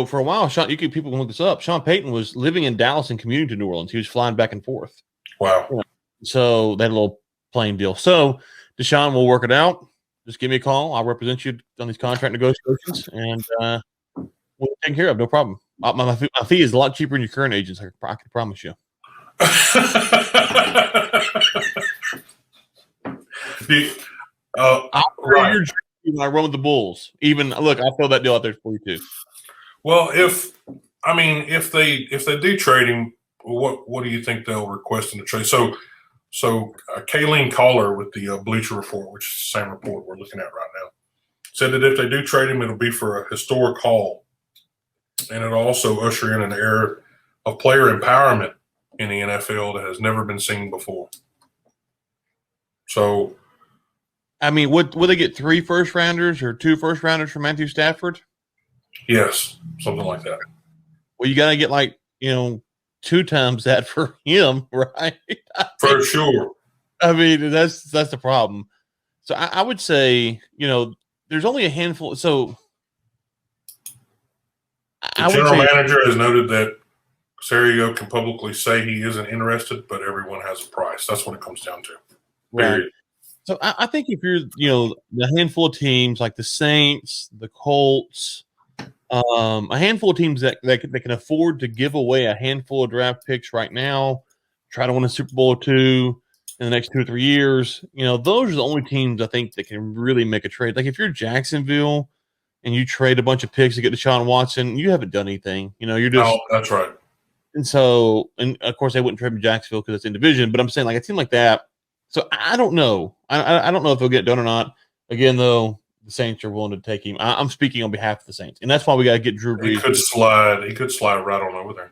for a while, people can look this up. Sean Payton was living in Dallas and commuting to New Orleans. He was flying back and forth. Wow. So they had a little playing deal. So Deshaun will work it out. Just give me a call. I'll represent you on these contract negotiations, and we'll take care of. No problem. My fee is a lot cheaper than your current agents. I can promise you. Right. I run with the Bulls. Even look, I'll throw that deal out there for you too. Well, if they do trade him, what do you think they'll request in the trade? So Kayleen Collar with the Bleacher Report, which is the same report we're looking at right now, said that if they do trade him, it'll be for a historic haul, and it'll also usher in an era of player empowerment in the NFL that has never been seen before. So, I mean, would they get 3 first-rounders or 2 first-rounders for Matthew Stafford? Yes, something like that. Well, you got to get 2 times that for him, right? For sure. I mean, that's the problem. So I would say, there's only a handful. So the general manager has noted that Caserio can publicly say he isn't interested, but everyone has a price. That's what it comes down to. Period. Right. So I think if you're, the handful of teams like the Saints, the Colts, a handful of teams that can afford to give away a handful of draft picks right now, try to win a Super Bowl or 2 in the next 2 or 3 years, those are the only teams I think that can really make a trade. Like if you're Jacksonville and you trade a bunch of picks to get Deshaun Watson, you haven't done anything. You're just. Oh, that's right. And so, and of course, they wouldn't trade with Jacksonville because it's in division. But I'm saying, like a team like that. So I don't know. I don't know if they'll get done or not. Again, though, the Saints are willing to take him. I'm speaking on behalf of the Saints, and that's why we got to get Drew Brees. He could slide right on over there.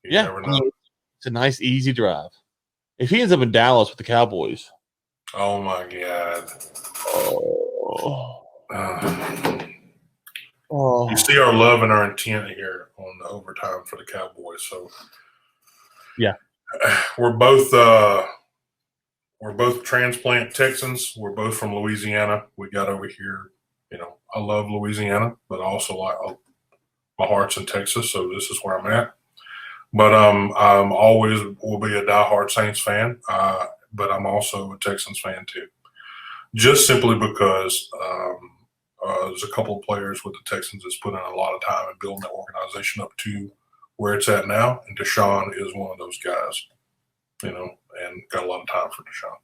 You never know. It's a nice, easy drive. If he ends up in Dallas with the Cowboys, Oh my God. Oh. You see our love and our intent here on the overtime for the Cowboys. So Yeah. we're both transplant Texans. We're both from Louisiana. We got over here. I love Louisiana, but I also like my heart's in Texas, so this is where I'm at. But I'm always will be a diehard Saints fan, but I'm also a Texans fan too. Just simply because there's a couple of players with the Texans that's put in a lot of time in building the organization up to where it's at now, and Deshaun is one of those guys, and got a lot of time for Deshaun.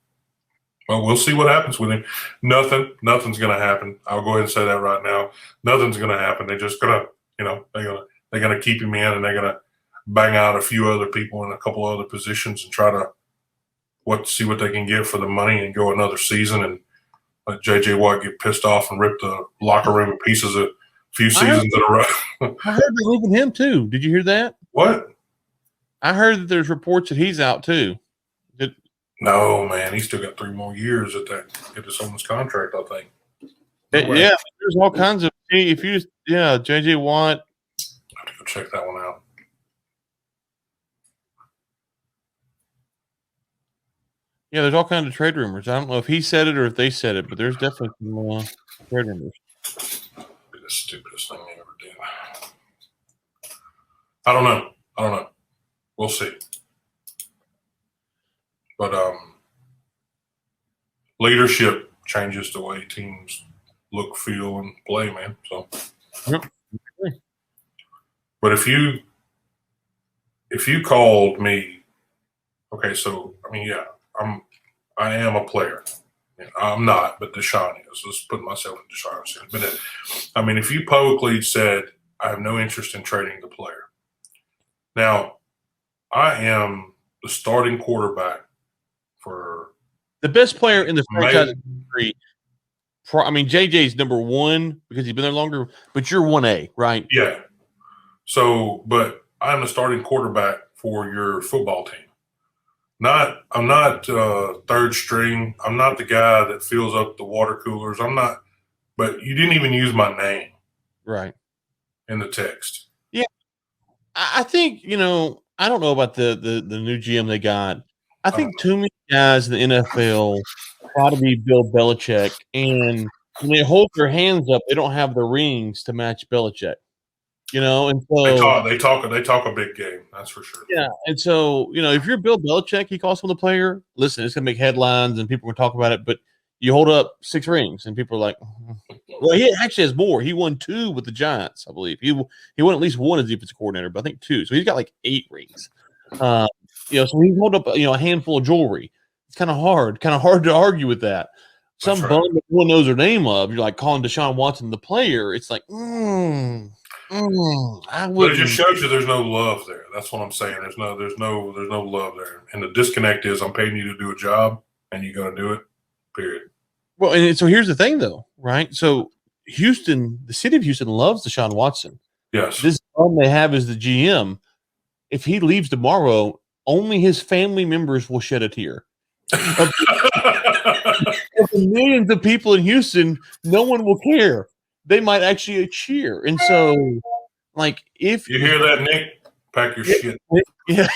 Well, we'll see what happens with him. Nothing's going to happen. I'll go ahead and say that right now. Nothing's going to happen. They're just going to, they're going to keep him in, and they're going to bang out a few other people in a couple other positions and try to see what they can get for the money and go another season and let J.J. Watt get pissed off and rip the locker room to pieces a few seasons in a row. I heard they're moving him too. Did you hear that? What? I heard that there's reports that he's out too. No, man, he's still got 3 more years at someone's contract, I think. Yeah, there's all kinds of. J.J. Watt. I have to go check that one out. Yeah, there's all kinds of trade rumors. I don't know if he said it or if they said it, but there's definitely some trade rumors. Be the stupidest thing they ever did. I don't know. We'll see. But leadership changes the way teams look, feel, and play, man. So, yep. But if you called me, okay, so I mean, yeah, I am a player. I'm not, but Deshaun is. Let's put myself in Deshaun's shoes. But I mean, if you publicly said I have no interest in trading the player, now I am the starting quarterback for the best player in the franchise history. I mean, JJ's number 1 because he's been there longer, but you're 1A, right? Yeah. So, but I'm the starting quarterback for your football team. I'm not third string. I'm not the guy that fills up the water coolers. I'm not. But you didn't even use my name, right, in the text. Yeah, I think I don't know about the new GM they got. I think too many guys in the NFL try to be Bill Belichick, and when they hold their hands up, they don't have the rings to match Belichick. And so they talk a big game, that's for sure. Yeah, and so if you're Bill Belichick, he calls someone the player. Listen, it's gonna make headlines and people will talk about it. But you hold up 6 rings, and people are like, "Well, he actually has more. He won 2 with the Giants, I believe. He won at least 1 as defensive coordinator, but I think 2. So he's got like 8 rings. So he hold up a handful of jewelry. It's kind of hard to argue with that. Some bum that no one knows their name of, you're like calling Deshaun Watson the player. It's like, but it just shows you there's no love there. That's what I'm saying. There's no love there. And the disconnect is I'm paying you to do a job and you're going to do it, period. Well, and so here's the thing though, right? So Houston, the city of Houston loves Deshaun Watson. Yes. This bum they have is the GM. If he leaves tomorrow, only his family members will shed a tear. Of the millions of people in Houston, no one will care. They might actually cheer. And so, like, if you hear that, Nick, pack your shit. Yeah.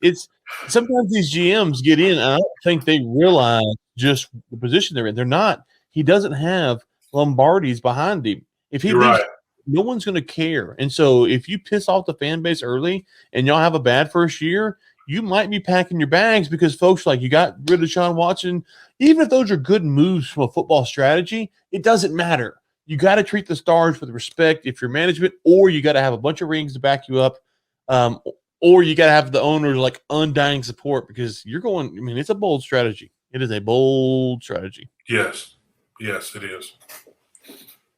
It's sometimes these GMs get in, and I don't think they realize just the position they're in. They're not. He doesn't have Lombardi's behind him. If he leaves, no one's going to care. And so, if you piss off the fan base early and y'all have a bad first year, you might be packing your bags because folks like you got rid of Deshaun Watson. Even if those are good moves from a football strategy, it doesn't matter. You got to treat the stars with respect if you're management, or you got to have a bunch of rings to back you up, or you got to have the owners like undying support because you're going. I mean, it's a bold strategy. It is a bold strategy. Yes, it is.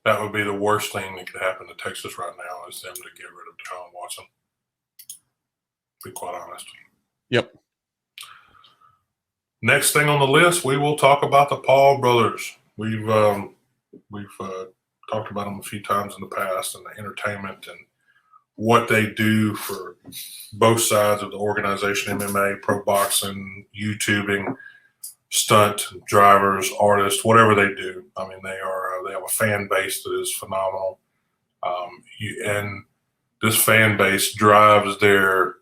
That would be the worst thing that could happen to Texas right now is them to get rid of Deshaun Watson. To be quite honest. Yep. Next thing on the list, we will talk about the Paul brothers. We've talked about them a few times in the past and the entertainment and what they do for both sides of the organization, MMA, pro boxing, YouTubing. stunt drivers, artists, whatever they do. I mean, they have a fan base that is phenomenal. And this fan base drives their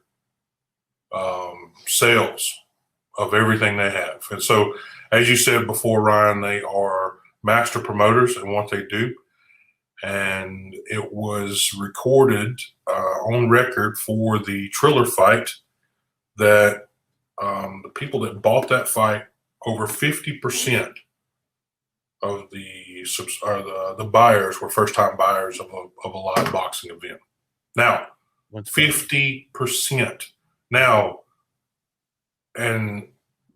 sales of everything they have. And so, as you said before, Ryan, they are master promoters in what they do. And it was recorded on record for the Triller fight that the people that bought that fight, over 50% of the buyers were first-time buyers of a live boxing event. Now, 50%. Now, and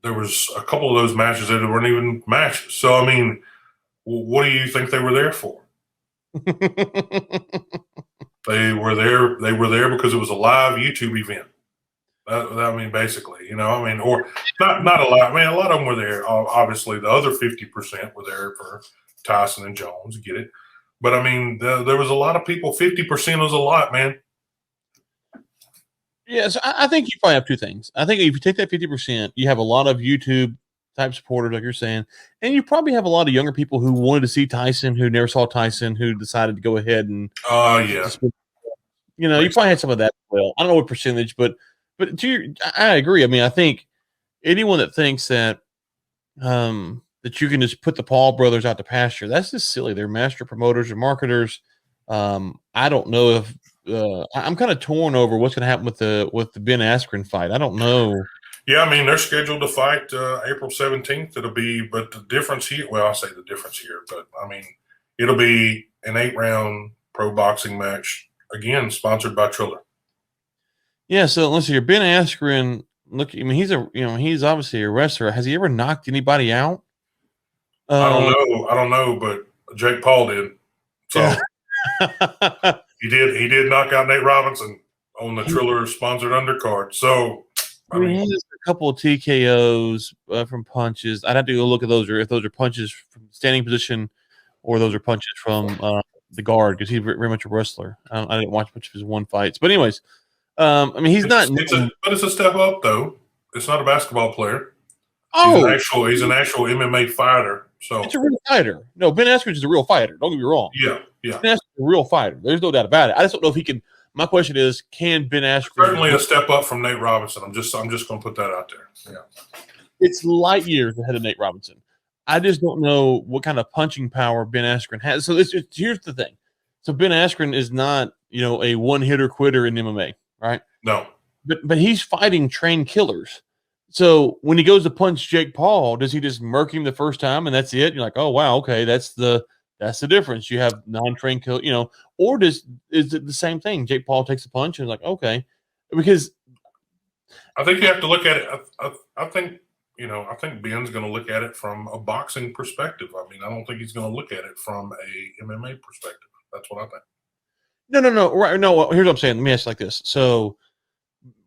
there was a couple of those matches that weren't even matches. So, I mean, what do you think they were there for? They were there because it was a live YouTube event. I mean, basically, or not a lot. I mean, a lot of them were there. Obviously, the other 50% were there for Tyson and Jones. Get it? But I mean, there was a lot of people. 50% was a lot, man. Yeah, so I think you probably have two things. I think if you take that 50%, you have a lot of YouTube type supporters, like you're saying, and you probably have a lot of younger people who wanted to see Tyson, who never saw Tyson, who decided to go ahead and yeah. You probably had some of that as well. I don't know what percentage, but I agree. I mean, I think anyone that thinks that that you can just put the Paul brothers out to pasture, that's just silly. They're master promoters or marketers. I don't know if I'm kind of torn over what's going to happen with the Ben Askren fight. I don't know. Yeah, I mean, they're scheduled to fight April 17th. But the difference here, well, I'll say the difference here, but I mean, it'll be an 8-round pro boxing match, again, sponsored by Triller. Yeah, so let's see here. Ben Askren, look, I mean, he's obviously a wrestler. Has he ever knocked anybody out? I don't know, but Jake Paul did. So yeah. he did knock out Nate Robinson on the Triller sponsored undercard. So I mean, he has a couple of TKOs from punches. I'd have to go look at those, or if those are punches from standing position, or those are punches from the guard, because he's very much a wrestler. I didn't watch much of his one fights, but anyways. I mean, he's not. But it's a step up, though. It's not a basketball player. Oh, he's an actual MMA fighter. So it's a real fighter. No, Ben Askren is a real fighter. Don't get me wrong. Yeah. Ben Askren's a real fighter. There's no doubt about it. I just don't know if he can. My question is, can Ben Askren certainly a step up from Nate Robinson? I'm just going to put that out there. Yeah, it's light years ahead of Nate Robinson. I just don't know what kind of punching power Ben Askren has. So here's the thing. So Ben Askren is not a one hitter quitter in MMA. Right? No. But he's fighting trained killers. So when he goes to punch Jake Paul, does he just murk him the first time and that's it? You're like, oh wow, okay, that's the difference. You have non-trained kill, or is it the same thing? Jake Paul takes a punch and like, okay, because I think you have to look at it. I think Ben's going to look at it from a boxing perspective. I mean, I don't think he's going to look at it from a MMA perspective. That's what I think. No. Right. No. Here's what I'm saying. Let me ask you like this. So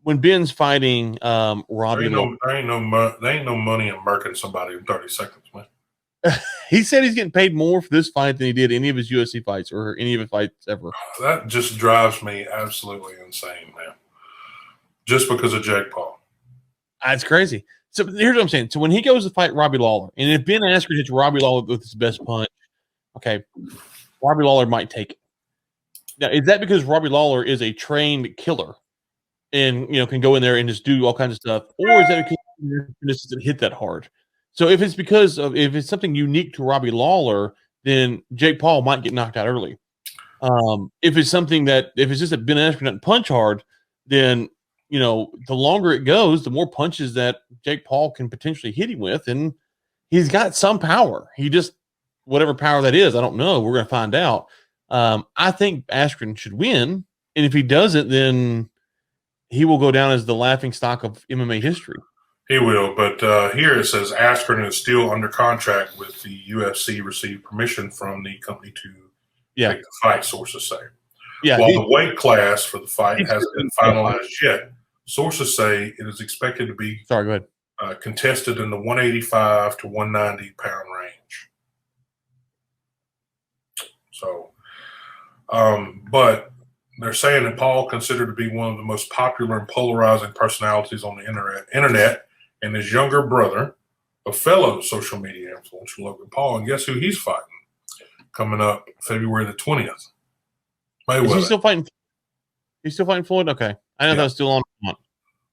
when Ben's fighting Robbie, there ain't no money in murking somebody in 30 seconds, man. He said he's getting paid more for this fight than he did any of his UFC fights or any of his fights ever. That just drives me absolutely insane, man. Just because of Jake Paul. That's crazy. So here's what I'm saying. So when he goes to fight Robbie Lawler, and if Ben Askren hits Robbie Lawler with his best punch, okay, Robbie Lawler might take it. Now, is that because Robbie Lawler is a trained killer and can go in there and just do all kinds of stuff, or is that because he doesn't hit that hard? So if it's something unique to Robbie Lawler, then Jake Paul might get knocked out early. If it's just that Ben Askren doesn't punch hard, then the longer it goes, the more punches that Jake Paul can potentially hit him with, and he's got some power. He just whatever power that is, I don't know. We're going to find out. I think Askren should win, and if he doesn't, then he will go down as the laughing stock of MMA history. He will, but here it says Askren is still under contract with the UFC, received permission from the company to take the fight, sources say. Yeah, while the weight class for the fight hasn't been finalized yet, sources say it is expected to be contested in the 185 to 190 pound range. So, but they're saying that Paul considered to be one of the most popular and polarizing personalities on the internet, and his younger brother a fellow social media influencer, Logan Paul, and guess who he's fighting coming up February the 20th? Mayweather. Is he still fighting? He's still fighting Floyd? Okay. I know that was still on.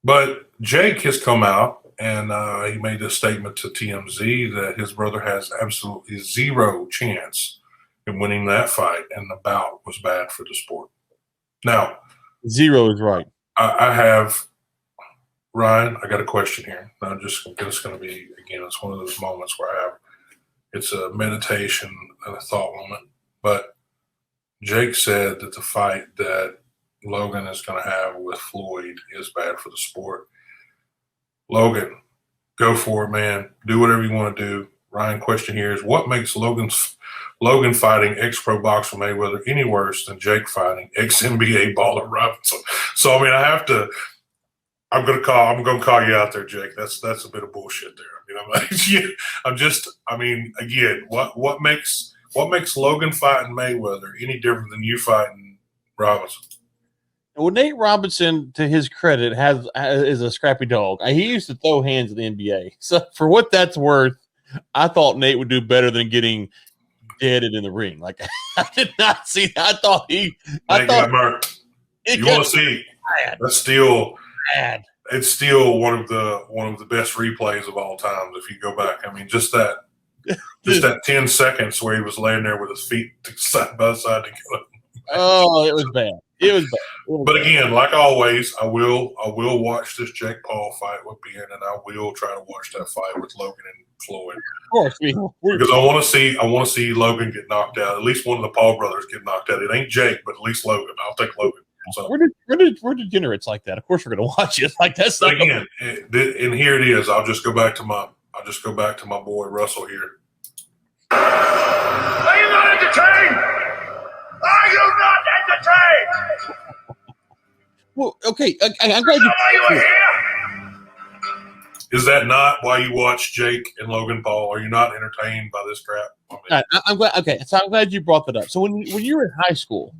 But Jake has come out and he made a statement to TMZ that his brother has absolutely zero chance in winning that fight, and the bout was bad for the sport. Now, zero is right. I have, Ryan, I got a question here. I'm just going to be, again, it's one of those moments where it's a meditation and a thought moment. But Jake said that the fight that Logan is going to have with Floyd is bad for the sport. Logan, go for it, man. Do whatever you want to do. Ryan, question here is, what makes Logan fighting ex-pro boxer Mayweather any worse than Jake fighting ex-NBA baller Robinson? So, I mean, I'm going to call you out there, Jake. That's a bit of bullshit there. I mean, again, what makes Logan fighting Mayweather any different than you fighting Robinson? Well, Nate Robinson, to his credit, is a scrappy dog. He used to throw hands in the NBA. So for what that's worth, I thought Nate would do better than getting deaded in the ring. Like, I did not see that. I thought you want to see bad. That's still bad. It's still one of the best replays of all time. If you go back, I mean, just that 10 seconds where he was laying there with his feet side by side together. Oh, it was bad. It was bad. But again, like always, I will watch this Jake Paul fight with Ben, and I will try to watch that fight with Logan and Floyd. Of course, because I want to see Logan get knocked out. At least one of the Paul brothers get knocked out. It ain't Jake, but at least Logan. I'll take Logan. So we're degenerates like that. Of course, we're going to watch it like that's. Again, and here it is. I'll just go back to my boy Russell here. Are you not entertained? Are you not entertained? Well, okay. I'm glad you were here. Is that not why you watch Jake and Logan Paul? Are you not entertained by this crap? I'm glad. Okay, so I'm glad you brought that up. So when you were in high school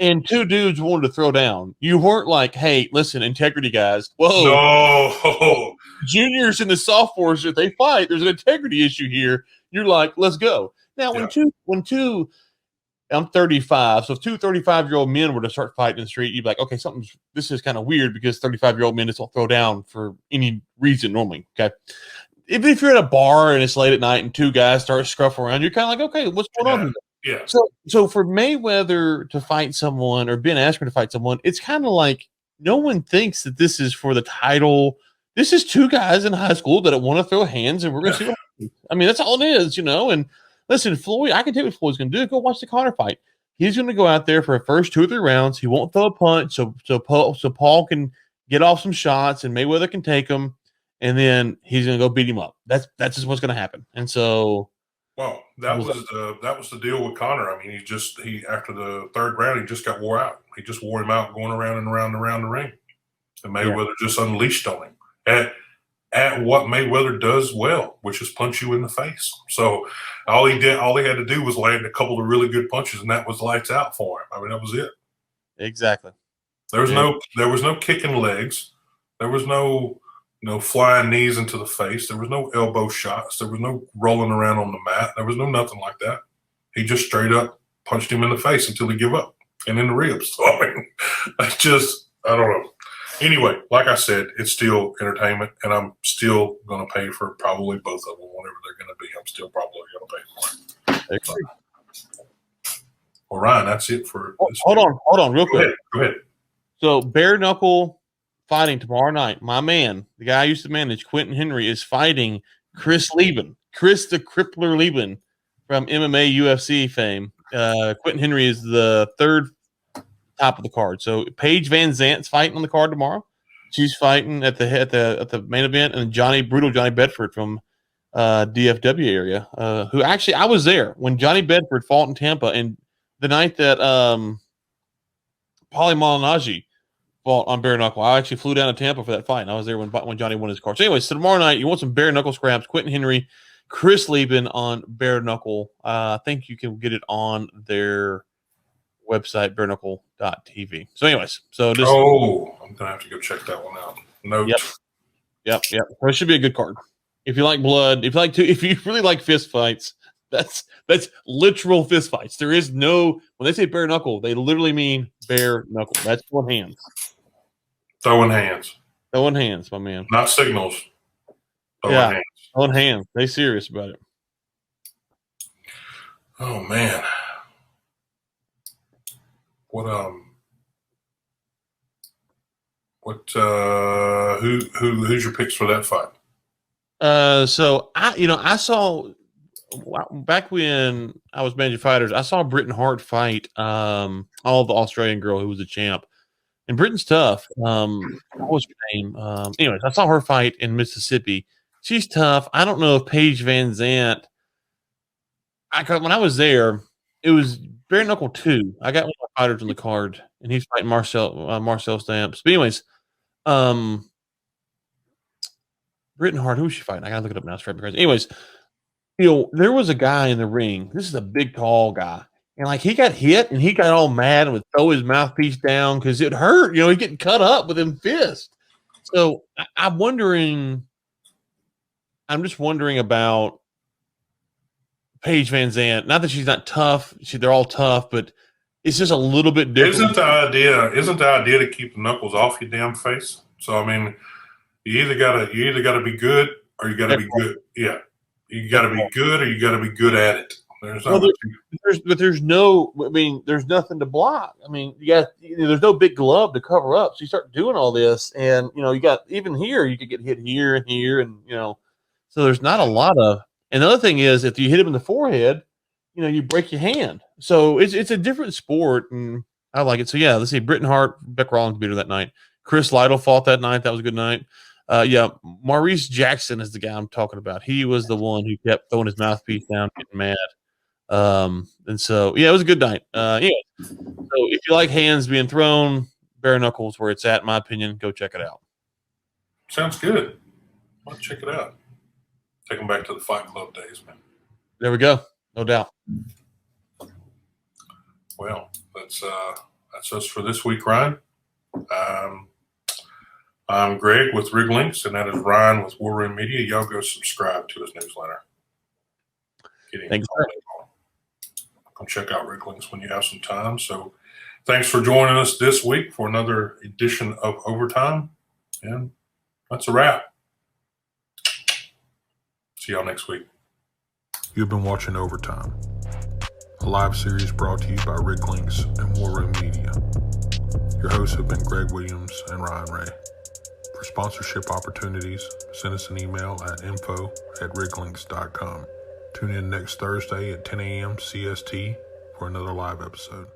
and two dudes wanted to throw down, you weren't like, "Hey, listen, integrity, guys." Whoa, no. Juniors and the sophomores, if they fight, there's an integrity issue here. You're like, "Let's go." Now, when two, I'm 35, so if two 35-year-old men were to start fighting in the street, you'd be like, "Okay, this is kind of weird because 35-year-old men just don't throw down for any reason normally." Okay, if you're at a bar and it's late at night and two guys start scruffing around, you're kind of like, "Okay, what's going on here?" Yeah. So for Mayweather to fight someone or Ben Askren to fight someone, it's kind of like no one thinks that this is for the title. This is two guys in high school that want to throw hands, and we're going to see what happens. I mean, that's all it is, And listen, Floyd, I can tell you what Floyd's going to do. Go watch the Conor fight. He's going to go out there for the first 2 or 3 rounds. He won't throw a punch, so Paul can get off some shots, and Mayweather can take him, and then he's going to go beat him up. That's just what's going to happen. And so. Well, that was the deal with Conor. I mean, he after the 3rd round, he just got wore out. He just wore him out going around and around and around the ring. And Mayweather just unleashed on him at what Mayweather does well, which is punch you in the face. So all he had to do was land a couple of really good punches, and that was lights out for him. I mean, that was it. Exactly. There was no kicking legs. There was no flying knees into the face. There was no elbow shots. There was no rolling around on the mat. There was no nothing like that. He just straight up punched him in the face until he gave up and in the ribs. So, I mean, I don't know. Anyway, like I said, it's still entertainment, and I'm still going to pay for probably both of them, whatever they're going to be. I'm still probably going to pay for it. Well, Ryan, that's it for this Hold on, real quick. Go ahead. So, bare knuckle fighting tomorrow night. My man, the guy I used to manage, Quentin Henry, is fighting Chris the Crippler Lieben from MMA UFC fame. Quentin Henry is the 3rd top of the card. So Paige Van Zant's fighting on the card tomorrow. She's fighting at the main event, and Johnny Bedford from DFW area, who actually I was there when Johnny Bedford fought in Tampa, and the night that Paulie Malignaggi fought on bare knuckle. I actually flew down to Tampa for that fight, and I was there when Johnny won his card. So anyway, so tomorrow night you want some bare knuckle scraps. Quentin Henry, Chris Lieben on bare knuckle. I think you can get it on their website, bareknuckle.tv. So anyways, I'm gonna have to go check that one out. Note. Yep. So it should be a good card. If you like blood, if you really like fist fights, that's literal fist fights. There is no, when they say bare knuckle, they literally mean bare knuckle. That's throwing hands. Throwing hands. Throwing hands, my man. Not signals. Throwing hands. Throwing hands. They serious about it. Oh man. Who's your picks for that fight? So I saw back when I was managing fighters, I saw Britton Hart fight the Australian girl who was a champ. And Britain's tough. What was her name? Anyways, I saw her fight in Mississippi. She's tough. I don't know if Paige Van Zandt. When I was there, it was bare knuckle 2. I got one of my fighters on the card, and he's fighting Marcel Stamps. But anyways, Britton Hart, who was she fighting? I gotta look it up now. It's driving me crazy. Anyways, there was a guy in the ring. This is a big, tall guy. And like he got hit and he got all mad and would throw his mouthpiece down because it hurt. He's getting cut up with him fist. So I'm just wondering about Paige Van Zandt. Not that she's not tough. They're all tough, but it's just a little bit different. Isn't the idea to keep the knuckles off your damn face? So I mean, you either gotta be good or you gotta be good. Yeah. You gotta be good or you gotta be good at it. There's nothing to block. I mean, there's no big glove to cover up. So you start doing all this, and you got even here, you could get hit here and here, and so there's not a lot of. And the other thing is, if you hit him in the forehead, you break your hand. So it's a different sport, and I like it. So yeah, let's see. Britton Hart, Beck Rollins beat her that night. Chris Lytle fought that night. That was a good night. Maurice Jackson is the guy I'm talking about. He was the one who kept throwing his mouthpiece down, getting mad. And so, yeah, it was a good night. Anyway, so if you like hands being thrown, bare knuckles where it's at, in my opinion, go check it out. Sounds good. I'll check it out. Take them back to the Fight Club days, man. There we go. No doubt. Well, that's us for this week, Ryan. I'm Greg with Rig Links, and that is Ryan with War Room Media. Y'all go subscribe to his newsletter. Thanks. Come check out Rig Links when you have some time. So thanks for joining us this week for another edition of Overtime. And that's a wrap. See y'all next week. You've been watching Overtime, a live series brought to you by Rig Links and War Room Media. Your hosts have been Greg Williams and Ryan Ray. For sponsorship opportunities, send us an email at info@riglinks.com. Tune in next Thursday at 10 a.m. CST for another live episode.